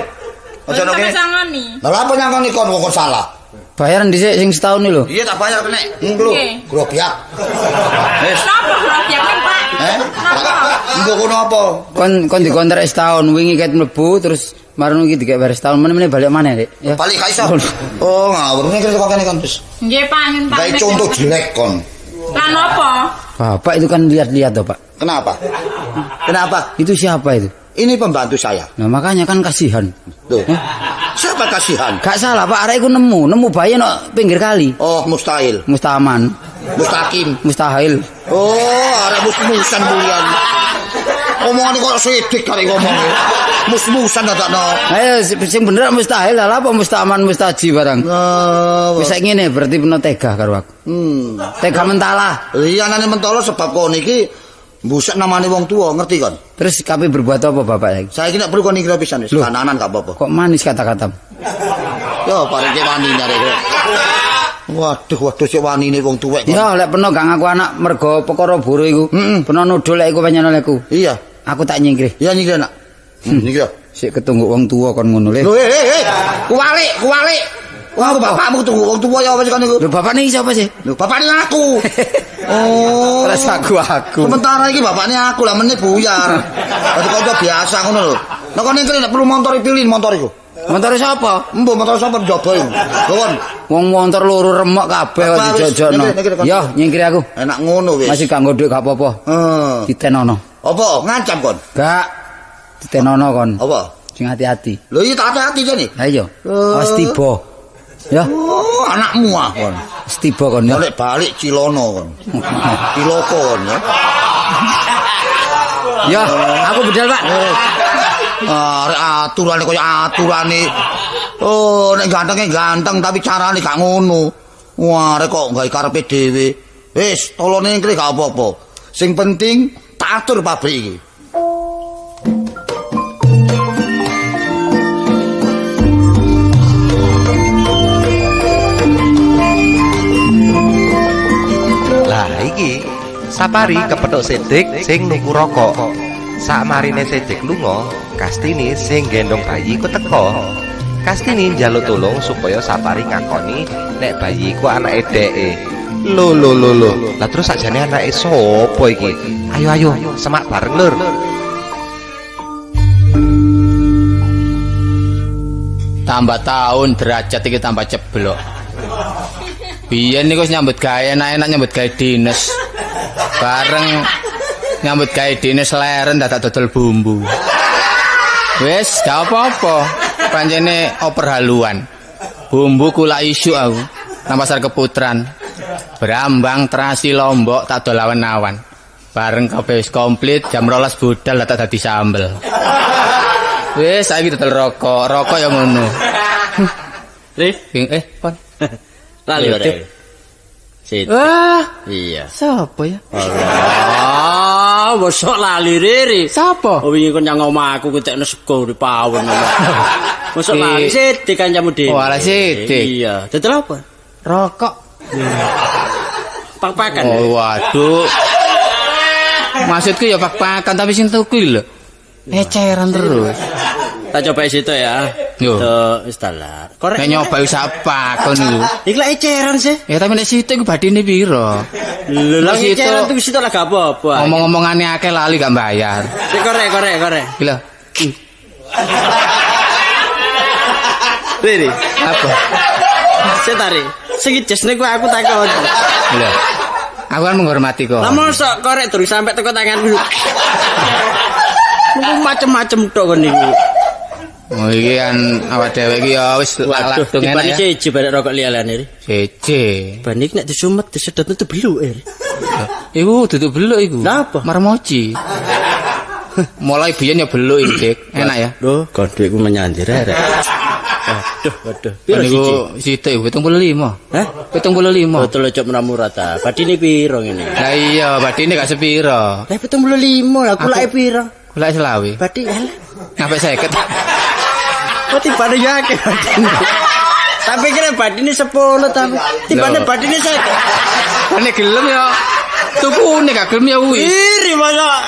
Aja nang kene. Lah apa nyangoni kon wong salah? Bayaran dhisik sing setahun iki lho. Iya tak bayar nek. Lho, grobiak. Wis. Napa grobiak ning, Pak? Napa? Engko kono apa? Kon dikontrak setahun, wingi ket mlebu terus marung iki dikek bayar setahun, meneh balik maneh, Dik. Ya. Balik gak iso. Oh, ngawur nek kok kene kon wis. Nggih, Pak, nyun tak. Kayak contoh jelek kon. Lah napa? Bapak itu kan lihat-lihat toh, Pak. Kenapa? Kenapa? Itu siapa itu? Ini pembantu saya. Nah, makanya kan kasihan. Tuh. Siapa kasihan? Gak salah, Pak. Arek iku nemu bayi no pinggir kali. Oh, mustahil. Mustaman. Mustaqim. Mustahil. Oh, arek mus-musan bulian. Omongane kok sedik kare ngomong. Mus-musan dadakno. Ayo sing bener mustahil lah apa mustaman mustaji barang. Wis ngene berarti peno tega karo aku. Tega mentala. Iya nane mentala sebab kon iki mbusek namane wong tua, ngerti kon? Terus kape berbuat apa Bapak saiki? Saiki nek perlu kon ngira pisan wis kananan gak apa-apa. Kok manis kata-kata. Yo pareke wani arek. Waduh sik wanine wong tuwek kon. Ya lek peno gak ngaku anak mergo perkara buru iku. Peno nudul lek iku penyen olehku. Iya. Aku tak nyingkir. Iya nyingkir nak. Nyingkir. Sik ketunggu wong tua kon ngono le. Lho kuwalik. Wah, bapakmu tunggu wong tua ya apa sih kon niku? Lho bapakne iki sapa sih? Lho bapakne aku. Oh. Terus aku. Sementara iki bapakne aku lah meneh buyar. Dadi kanca biasa ngono lho. Nek kon nyingkir nek perlu motor pilih motor iku. Motor sapa? Mbok motor sapa njaba iku. Lho wong motor loro remuk kabeh kok dijojokno. Yo nyingkir aku. Enak ngono wis. Masih gak nggo dhuwit gak apa-apa. Ditenono. Apa? Ngancam kon? Gak. Ditenono kon. Apa? Sing hati-hati. Lho iya tak hati-hati jane. Ha iya. Wis tiba. Ya. Oh, anakmu ah kon. Wis tiba kon ya. Balik Cilono kon. Ciloko kon ya. Ya, aku bedal, Pak. Arek aturane koyo aturane. Oh, nek ganteng tapi carane gak ngono. Wah, arek kok gawe karepe dhewe. Wis, tolone ngene gak apa-apa. Sing penting tak atur pabrik iki. Lah iki Sapari kepethuk Sidik sing nuku rokok. Sakmarine Sidik lunga, Kastini sing gendong bayi ku teka. Kastini njaluk tulung supaya Sapari ngakoni nek bayi ku anake dheke. Lho. Lah terus sakjane anake sapa iki? Ayo semak bareng, Lur. Tambah tahun derajat iki tambah ceblok. Biyen niku nyambut gawe enak-enak nyambut gawe dinas. Bareng nyambut gawe dinas leren dadak dodol bumbu. Wis gak apa-apa. Pancene oper haluan. Bumbu kula isu aku nang pasar Keputran. Brambang terasi Lombok tak dol awan-awan. Bareng kabeh wis komplit jam 12 budal dadak dadi sambel. Wis saiki dodol rokok ya ngono. Pon. Lali ora. Sit. Iya. Sapa ya? Allah, bosok lali riri. Sapa? Oh wingi kon nyang omahku ketekno sego di pawon. Bosok lali Sidik kancamu dhewe. Oh, ala Sidik. Iya. Dodol apa? Rokok. Pak-pakan. Oh, waduh. Maksudku ya pak-pakan tapi sing tuku lho. Eceran terus. Tak coba situ ya. Yo. Tuh, wis dalah. Korek. Nek nyoba wis pakon iku. Iki lek eceran sih. Ya tapi nek situ iku badine piro? Lho, Lah, situ- eceran tuh situ lah gak apa-apa. Ngomong-ngomongane akeh lali gak bayar. Sik korek. Gila. Riri, Apa? sik tari. Sing jes niku aku takon. Gila. Aku kan menghormati kok. Lah mosok korek durung sampai teko tanganku. Niku macem-macem tok kon niku. Oh iki kan awak dhewe iki ya wis Waduh, langsung enak dibanding ya. siji barek rokok liyane iki. Siji. Banding nek disumet disedot itu beluk. Iku duduk beluk iku. Lah apa? Marmoji. Mulai biyen ya beluk iki, Dik. Enak ya. Lho, gondekku menyandir rek. Waduh. Piro Niku siji? sithik 75. Hah? 75. Betul cok murah ta. Badine piro ngene? Lah iya, badine gak sepiro. Lah 75 lah kula piro? Kula selawi. Badi Sampai 50. kok tibane ya akeh badine. Tapi kira badine 10 tapi tibane Loh. badine 50. Nek gelem ya tukune gak gelem ya wis. Iri masa.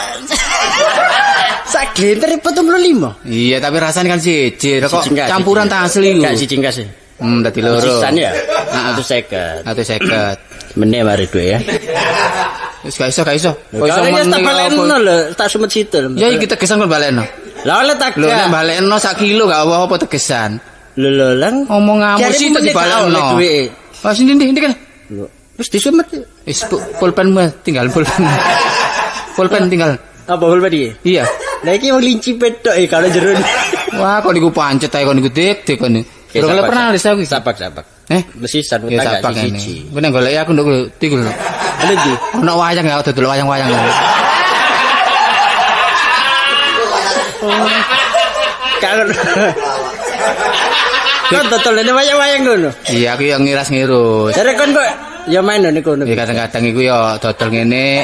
Sak glenter 75. Iya, tapi rasanya kan siji. Kok Siji enggak, campuran siji. tak asli iku. Enggak siji enggak sih. Dadi loro. Sisan ya? Heeh. 150. 150. Meneh mari duwe ya. Wis gak iso. Kok iso Kalau ya tak mending balekno apa? lho, tak sumet situ. Ya iki tegesan kon balekno. Lah oleh tak Lho nek balekno sak kilo gak apa-apa tegesan. Lho lang Ngomong ngamu sih tak dibalekno. Wah sini kan. Wis disumet. Wis pulpen mah tinggal pulpen. Pulpen tinggal. Apa bol iki? Iya. Lah iki wong linci petok kalau jero. Wah, kok niku pancet ae kok niku dik kon. Kira kali pernah wis aku. Sapak. Mesisan Ya utang sapak gak ini. siji. Kene golek aku nduk tikul. Lha iki. Ono wayang ya dodol wayang-wayang. Kangen. Kan dodolane wayang-wayang ngono. Iya, aku yang ngiras-ngirus. Jare kon kok ya main niku Ya kadang-kadang iku ya dodol ngene.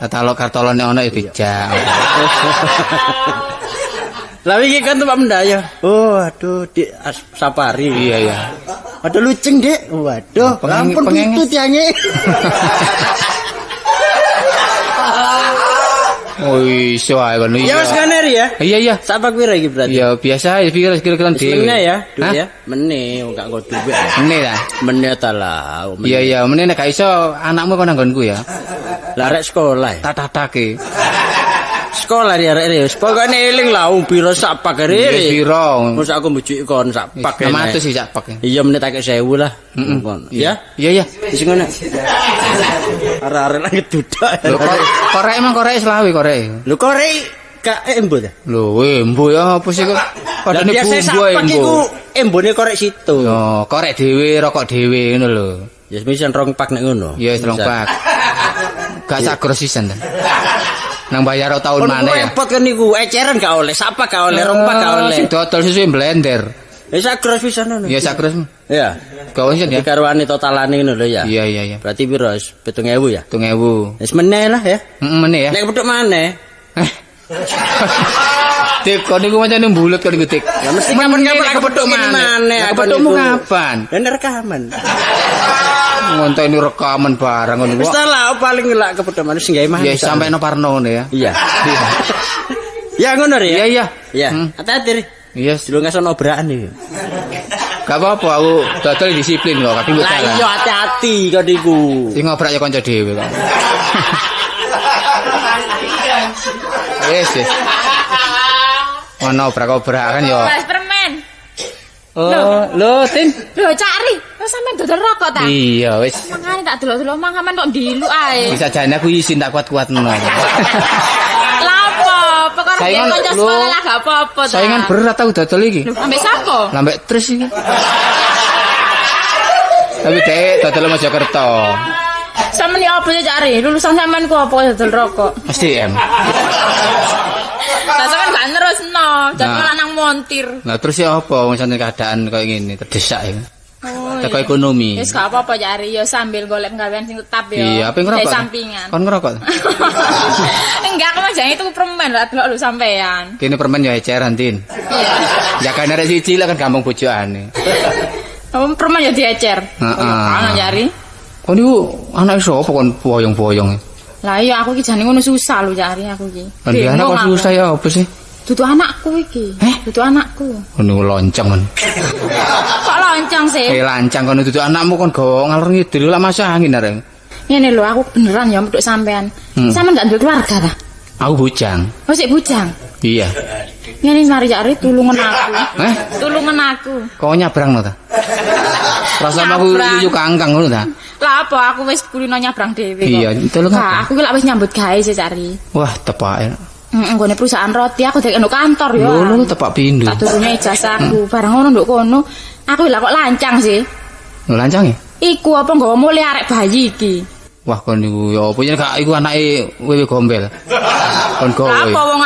Kalau kartolone ono ya dijak. Lah iki kan tempat mendaya. Oh, aduh di safari. Iya. Waduh luceng, Dek. Waduh, ampun pengenges. itu tiange. Oh, iso ae kon Ya wis ngene Ri ya. Iya. Sapak pira iki berarti? Ya biasa ya kira-kira dhewe. Meneh ya, duit Hah? ya. Meneh gak kok duit. Meneh ta? Meneh ta lah. Iya, meneh nek gak iso anakmu kon nanggonku ya. Lah rek sekolah. Tatatake. Sekolah ya rek. Pokoknya eling lah piro sak pak Iya, Ri. piro? Mos aku mbujuki kon sak pak. 600 sih sak pak. Iya meneh tak 1000 lah. Kon. Ya. Iya. Wis ngono. Arek-arek lagi dudak. Lho korek emang korek selawi korek. Lho korek gak embo ta? Lho embo ya apa sih kok padane biasa bumbu sak pak iku embo. embone korek situ. Yo, korek dhewe, rokok dhewe ngono lho. Ya semisal rong pak nek ngono. Ya wis 3 pak. Gak sak grosisan ta. Nang bayar tahun Kon mana ya? repot kan niku, eceran gak oleh, sapa gak oleh, rong pak gak oleh. Sing dodol susu blender. Wis sak gros pisan ngono. Ya sak gros. Ya. Kau sih ya? Dikarwani totalane ngono lho ya. Iya. Berarti piro? 7.000 ya? 3.000. Wis meneh lah ya. Meneh ya. Nek petuk maneh. Tik, kau niku macam bulat kau niku tik. Ya mesti kapan-kapan aku petuk maneh. Kepethukmu kapan? Dan rekaman. Ngontok ini rekaman barang ngono. Wis ta lah paling lak kepethuk maneh sing gawe maneh. Ya sampai no Parno ngono ya. Iya. Ya ngono Ri ya. Iya. Ya. Hati-hati Ri. Iya. Dulu ngasono obrakan iki. Gak apa-apa aku dodol disiplin kok, kaki mbok Lah dalan. iya hati-hati kok niku. Sing ngobrak ya kanca dhewe kok. Wes. Ono obrak-obrak kan ya. Mas permen. Oh, lho Tin. Lho cari, kok sampean dodol rokok ta? Iya, wis. Mangane tak delok-delok mang sampean kok diluk ae. Bisa jane aku izin tak kuat-kuatno. Lah apa? Perkara Saingan, dia kanca lho. sekolah lah gak apa-apa ta. Saingan berat aku dodol iki. Lho, ambek sapa? Lambek terus iki. Tapi dek dodol Mojokerto. Sampeyan ya apa ya cari? Lulusan sampean ku apa dodol rokok? SDM. Lah sampean gak nerusno, jangan Nah. lanang montir. Nah, terus ya apa misalnya keadaan kayak gini terdesak ya. Oh, Teko iya. ekonomi. Wis gak apa-apa cari ya sambil golek penggawean sing tetap ya. Iya, apa yang ngerokok? Dari sampingan. Kon ngerokok. Enggak, aku mah jangan itu permen lah delok lu sampean. Kini permen ya eceran Tin. Iya. Ya kan arek siji lah kan gampang bojokane. Oh, permen ya diecer. Heeh. Ana cari. Kon niku anake sapa kon boyong-boyong? Lah iya aku iki jane ngono susah lho cari aku iki. Kan dia anak kok susah ya apa sih? Dudu anakku iki. Dudu anakku. Ngono lonceng kon. Kok lonceng sih? Lancang kon dudu anakmu kon gawa ngalor ngidul lah masuk angin arek. Ngene lho aku beneran ya medhuk sampean. Sampean gak duwe keluarga ta? Aku bujang. Oh sik bujang. Iya. Ngene mari cari tulungan aku. Tulungan aku. Kok nyabrang ta? Rasa aku yuyu kangkang ngono ta? Lah apa aku wis kulino nyabrang dhewe kok. Iya, tulung apa? Aku ki lak wis nyambut gawe sih cari. Wah, tepake. Nggone perusahaan roti aku dek nduk kantor ya. Lho, tepak pindho. Tak turune ijazahku. Barang ngono nduk kono. Aku lah kok lancang sih. Lho lancang ya? Iku apa nggawa mulih arek bayi iki. Wah kon niku ya apa yen gak iku anake wewe gombel. Kon gowe. Lah apa wong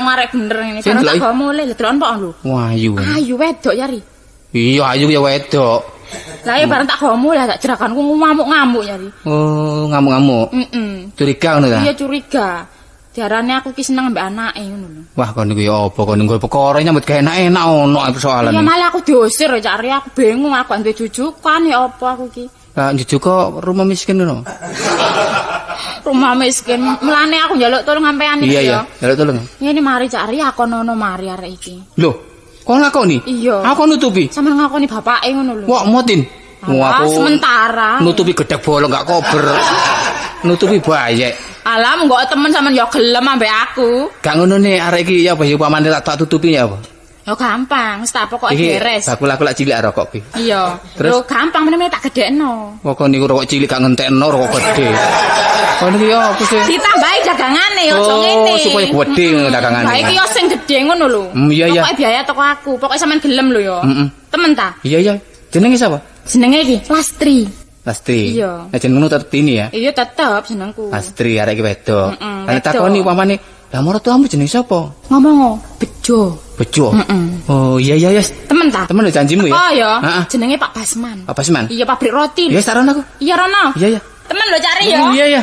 arek bener ngene. Barang tak gawa mulih delon pok lho. Wah ayu. Ayu wedok yari. Iya ayu ya wedok. Lah ya barang tak gawa mulih tak jerakanku ngamuk-ngamuk yari. Oh, ngamuk-ngamuk. Curiga ngono ta? Iya curiga. Diarane aku ki seneng mbek anake ngono lho. Wah kon niku ya apa kon nggo perkara nyambut gawe enak-enak ono persoalan. Iya malah aku diusir ya cari aku bingung aku duwe jujukan ya apa aku ki. Lah njujuk kok rumah miskin ngono. Rumah miskin. Mulane aku njaluk tolong sampean iki ya. Iya, njaluk tolong. Ngene mari cari aku nono mari arek iki. Lho, kok ngakoni? Iya. Aku nutupi. Sampeyan ngakoni bapake ngono lho. Wah, motin. Wah, sementara. Nutupi gedhek bolong gak kober. Nutupi bayek. Alah, monggo temen sampean ya gelem ambek aku. Gak ngono nih arek iki ya apa ya pamane tak tutupi ya apa? Ya gampang, wis tak pokoke beres. Bakul aku lak cilik rokok ki. Iya. Terus? Lho gampang meneh tak gedekno. Kok niku rokok cilik gak ngentekno rokok gede. Kok niku ya apa sih? Ditambahi dagangane aja ngene. Oh, supaya gede dagangane. Lah iki yo sing gedhe ngono lho. Iya iya. Pokoke biaya teko aku, pokoke sampean gelem lho ya. Temen ta? Iya iya. Jenenge sapa? Jenenge iki Lastri. Lastri. Iya. Nah jenengmu tetep Tini ya? Iya tetep jenengku. Lastri arek iki wedok. Lah wedok. takoni upamane, "Lah maratuamu jeneng sapa?" Ngomong Bejo. Bejo. Oh iya iya yes. Temen ta? Temen lho janjimu ya? Oh ya. Heeh. Jenenge Pak Basman. Apa seman? Iya pabrik roti. Iya saran aku. Iya Rono. Iya iya. Temen lo cari ya. Iya iya.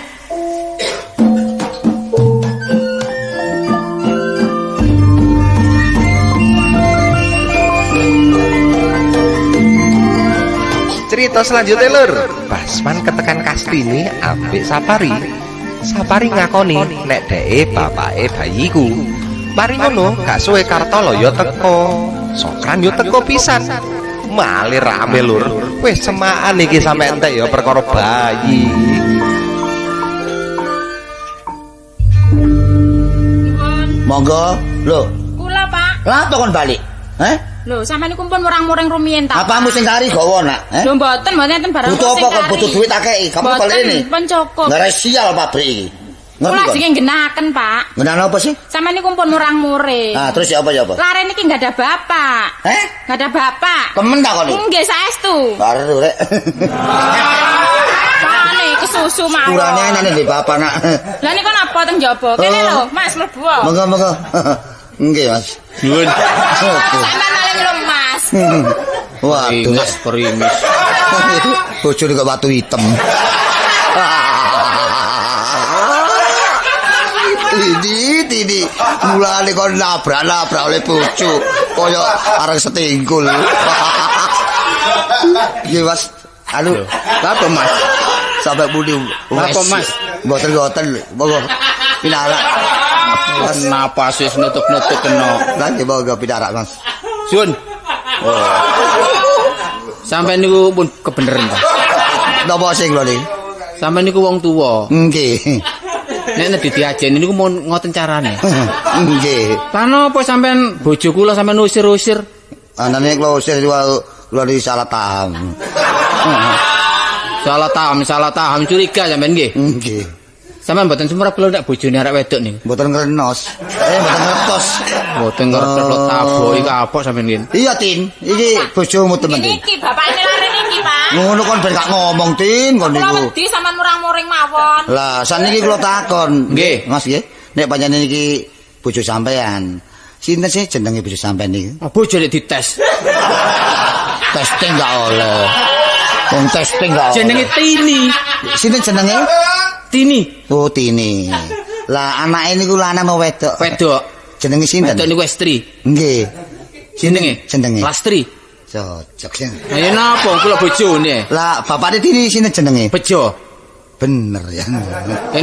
Cerita selanjutnya lur, Basman ketekan Kastini ambek Sapari. Sapari ngakoni nek dheke bapake bayiku. Mari ngono, gak suwe Kartolo yo teko. Sokran yo teko pisan. Mali rame lur. Wis semakan iki sampe entek yo perkara bayi. Monggo, lho. Kula Pak. Lah kon balik. Lho, sampean niku pun murang-muring rumiyin ta. Apamu sing kari gawa nak? Lho mboten enten barang Butuh apa kok butuh duit akeh? Kamu balik ini. Pun cukup. Nggak sial pabrik iki. Ngerti Kula kok? jenenge genaken, Pak. Ngenana apa sih? Sampeyan niku pun murang-muring. Ah, terus ya apa ya apa? Laren iki enggak ada bapak. Enggak ada bapak. Temen tak kok iki? Nggih saestu. Karo rek. Pane kesusu mawon. Kurane anane di bapak nak. Lah niku napa teng jaba? Kene lho, Mas mlebu. Monggo monggo. Nggih, Mas. Nuwun. Sampeyan malah lho, Mas. Waduh, perimis. bojone kok watu hitam. Tidi, mulane kon nabrak oleh bojo kaya areng setinggul. Nggih, Mas. Anu, Apa Mas? sampai budi. Apa, Mas? Boten, monggo. Pinarak. Mas, Napas wis nutup-nutup kena. nanti monggo pinarak, Mas. Sun. Sampai niku pun kebeneran ta. Napa sing lho niki? Sampai niku wong tuwa. Nggih. Nek diajeni niku mau ngoten carane. Nggih. Lah napa sampean bojo kula sampean usir-usir? Anane klosir kula di salah paham. Salah taham curiga sampean nggih. Nggih. Sampean mboten sumrap kula nek bojone arek wedok niku. Mboten ngertos. Mboten ngertos. Mboten ngertos lo tabok iki apa sampean nggih. Iya, Tin. Iki bojomu temen, Tin. Iki bapakne laren iki, Pak. Ngono kon ben gak ngomong, Tin, kon Kula niku. wedi sampean murang-muring mawon. Lah, saniki kula takon. Nggih. Mas nggih. Nek pancen iki bojo sampean. Sinten sih jenenge bojo sampean niki? Bojo nek dites. Testing gak oleh. Wong testing gak oleh. Jenenge Tini. Sinten jenenge? Tini. Oh, Tini. Lah, anake niku lanang apa wedok? Wedok. Jenenge sinten? Wedok niku Estri. Nggih. Jenenge Jenenge. Lastri. Cocok ya. Ayo napa kula bojone? Lah bapakne Tini sinten jenenge? Bejo. Bener ya.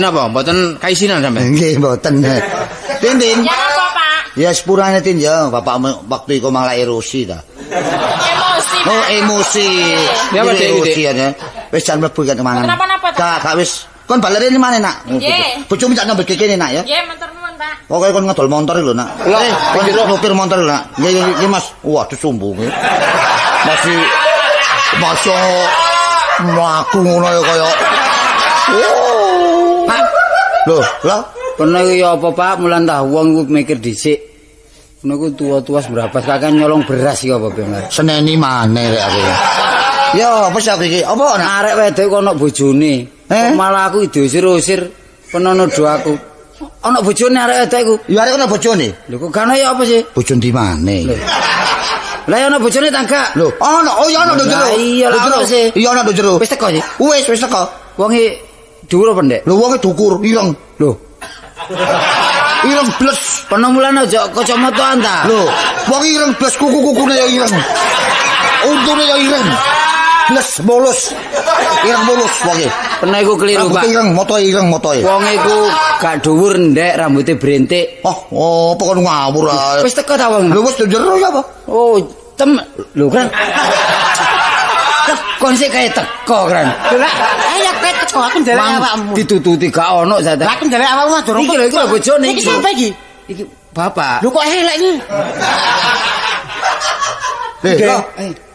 Napa mboten kaisinan sampean? Nggih mboten. Tin. Ya apa, Pak? Ya sepurane Tin ya, bapakmu waktu iku malah erosi ta. Emosi. Oh, emosi. Ya apa Dik? ya. Wis jan mlebu kan mangan. Kenapa-napa, Pak? Gak wis. Kon balere mana nak? Nggih. Bojomu jak nyambut kene nak ya. Nggih, matur nuwun, Pak. Pokoke kon ngedol motor lho nak. Kon nyupir motor lho nak. Nggih Mas. Waduh sumbung. Masya mlaku ngono ya kaya. Loh, lah Kono iki ya apa Pak, mulan tah wong iku mikir dhisik. Kono iku tua-tua berapa kakek nyolong beras ya apa bener. seneni maneh rek aku. Ya, apa sih aku iki? Apa nak? Arek wedok kono bojone. Kok malah aku diusir-usir penono do aku. Ana bojone arek wedok iku. Ya arek ana bojone. Lho kok gano ya apa sih? Bojon di maneh? Lah ya ana bojone tangga. Lho, ana, oh ya ana nduk jero. Iya lah ono sih. Iya ana nduk jero. Wis teko sih. Wis teko. Wong e dhuwur apa ndek? Lho wonge dukur, ireng. Lho, Ireng bles. penemulan aja kacamata anta. Lho, wong ireng bles kuku-kukune ya ireng. Untune ya ireng. Bles bolos. Ireng bolos wonge. Pernah iku keliru, Pak. Rambute ireng, motoe. Wong iku gak dhuwur ndek, rambutnya brentik. Oh, apa kon ngawur ae. Wis teko ta wong? Lho wis jero ya apa? Oh, lho kan. Kon sik kaya teko kan. Lah, ayo kowe teko aku ndelok awakmu. Ditututi gak ono jatah. Lah aku ndelok awakmu mah durung. Iki lho, iki lho bojone Iki sapa iki? Iki bapak. Lho kok elek iki?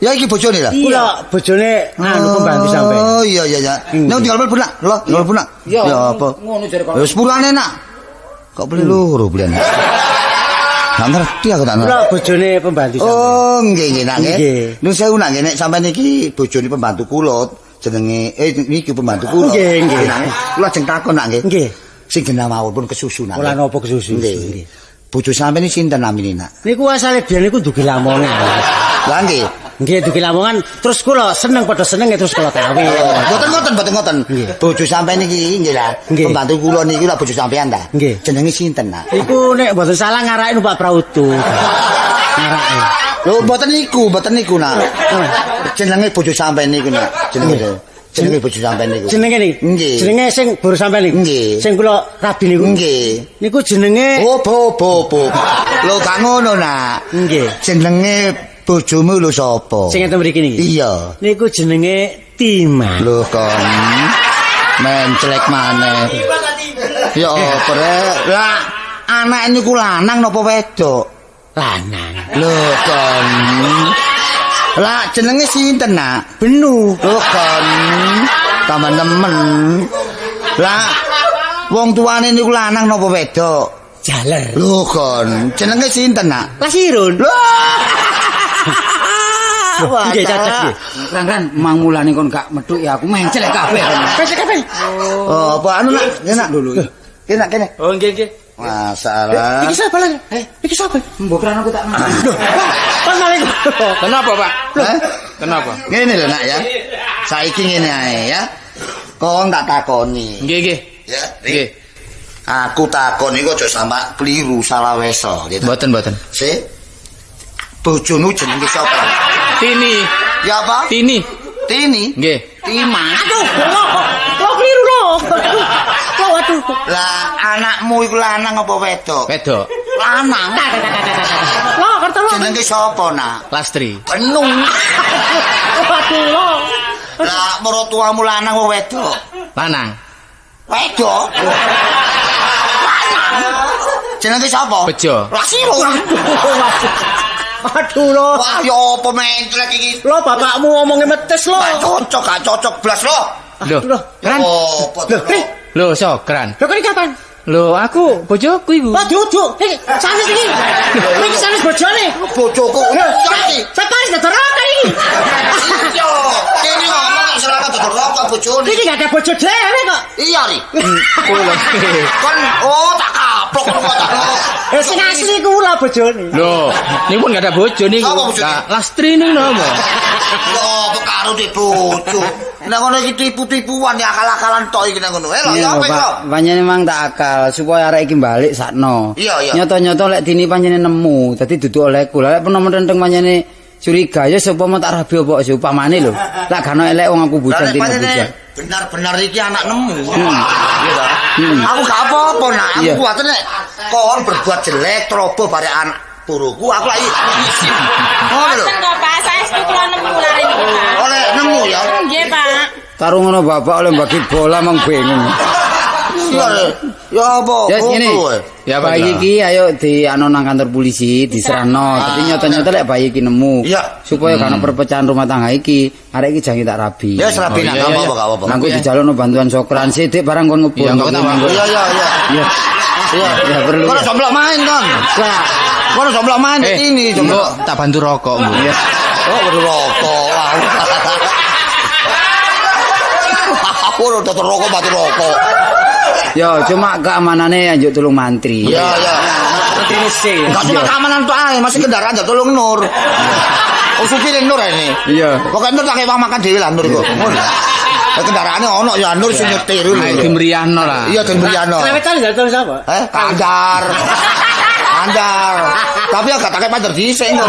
Ya iki bojone lah. Kula bojone anu pembantu sampean. Oh iya. Nek tinggal mlebu nak. Lho, tinggal mlebu nak. Ya apa? Ngono jare kon. Wis purane nak. Kok beli loro belian. Gak ngerti aku tak ngerti. Kula bojone pembantu sampean. Oh, nggih nak nggih. Nggih. Nun sewu nak nggih nek sampean iki bojone pembantu kula jenenge niki pembantu kula. Nggih. Kula jeng takon nak nggih. Nggih. Sing genah mawon pun kesusu nak. Kula napa kesusu? Nggih. Bojo sampean iki sinten namine nak? Niku asale biyen niku dugi Lamongan. Lah nggih. Nggih dugi Lamongan terus kula seneng padha seneng terus kula kawin. Mboten. Bojo sampean iki nggih lah. Nggih. Pembantu kula niki lah bojo sampean ta. Nggih. Jenenge sinten nak? Iku nek mboten salah ngarake numpak prauto. Ngarake. Lho mboten niku nak. Jenenge bojo sampean niku nak. Jenenge bojo sampean niku. Jenenge niki. Nggih. Jenenge sing buru sampean niku. Nggih. Sing kula rabi niku. Nggih. Niku jenenge Oh, bo. Lho gak ngono nak. nggih. Jenenge bojomu lho sapa? Sing enten mriki niki. Iya. Niku jenenge Tima. Lho kon. Menclek maneh. Ya apa rek? Lah anak niku lanang napa wedok? Lanang. Lho kon. Lah jenenge sinten nak? Benu. Lho kon. Tambah nemen. Lah wong tuane niku lanang napa wedok? Jaler. Lho kon. Jenenge sinten nak? Lasirun. Wah, Nggih cacak nggih. Kan mang mulane kon gak metu ya aku mencelek kabeh. Pesek kabeh. Oh, apa anu nak? Kene dulu. Kene. Oh nggih. Masalah. Iki sapa lagi? Iki sapa? Mbok kira aku tak Pas maling. Kenapa, Pak? Hah? Kenapa? Ngene lho nak ya. Saiki ngene ae ya. Kok tak takoni. Nggih. Ya, Nggih. aku takon iku aja sampe keliru salah weso gitu. Mboten. Sik. Bojomu jenenge sapa? Tini. Ya apa? Tini. Nggih. Tima. Aduh, lo keliru lo. Lo waduh. Lah anakmu iku lanang apa wedok? Wedok. Lanang. Lo kerta lo. Jenenge sapa nak? Lastri. Benung. Waduh lo. Lah mertuamu lanang apa wedok? Lanang. Wedok. Jenenge sapa? Bejo. Lasirun. Waduh lo. Wah, yo apa mencelek iki? Lo bapakmu ngomongnya metes lo. Gak cocok blas lo. Loh, Kran. Oh, Loh, Sokran. Lo kan kapan? Loh, aku bojoku iku. Waduh. Iki sanes iki. Iki sanes bojone. bojoku iki. Separis diteraka iki. Yo, kene ngomong selama diteraka bojone. Iki gak ada bojo dhewe kok. Iya ri. Kula. Kan tak kaplok kok. Sing asli kula bojone. Loh, ini pun gak ada bojo nih. Sapa bojone? Lah, Lastri ning nopo? Yo, karo di bojo. Nek ngono iki tipu-tipuan ya akal-akalan tok iki nek ngono. Lho, ya apa kok? Panjenengan memang tak akal supaya arek iki balik sakno. Iya. Nyoto-nyoto lek dini panjenengan nemu, dadi dudu olehku. Lek penomo tenteng panjenengan curiga ya sapa tak rabi apa sih upamane lho. Lah gak ono elek wong aku bujang tine bujang. Benar-benar iki anak nemu. Iya ta? Aku gak apa-apa nak. Aku kuat nek kon berbuat jelek trobo bare anak turuku aku lagi. Oh lho. Boten kok Pak, saestu kula nemu lare niki Pak. Oleh nemu ya. Nggih Pak. Karo ngono bapak oleh bagi bola mang bingung. Ya apa? Ya sini. Ya bayi iki ayo di anu nang kantor polisi diserahno. Tapi nyata-nyata lek bayi iki nemu. Iya. Supaya karena perpecahan rumah tangga iki, arek iki jange tak rabi. Ya serabi nak apa gak apa-apa. Nangku dijalukno bantuan Sokran sithik barang kon ngebul. Iya. Ya perlu. Kono somblok main kon. Lah, kono somblok main ini Mbok tak bantu rokok, Mbok. Oh, baru rokok. Aku udah rokok bantu rokok. Ya, cuma keamanannya anjuk tolong mantri. Iya. Mantri sih. Enggak cuma keamanan tuh ae, masih kendaraan aja tolong Nur. Oh, supir Nur ini. Iya. Pokoknya Nur tak kayak makan dhewe lah Nur iku. Kendaraane ono ya Nur sing nyetir lho. Di meriahno lah. Iya, den Meriano. Krewetan gak tau sapa? Kandar. Tapi agak tak pander dhisik lho.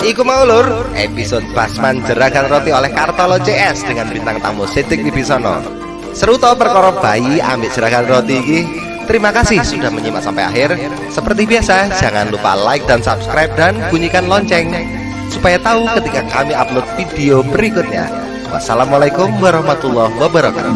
Iku mau lur, episode Basman Jeragan Roti oleh Kartolo CS dengan bintang tamu Siddiq Wibisono. Seru toh perkara bayi ambil jeragan roti iki. Terima kasih sudah menyimak sampai akhir. Seperti biasa, jangan lupa like dan subscribe dan bunyikan lonceng supaya tahu ketika kami upload video berikutnya. Wassalamualaikum warahmatullahi wabarakatuh.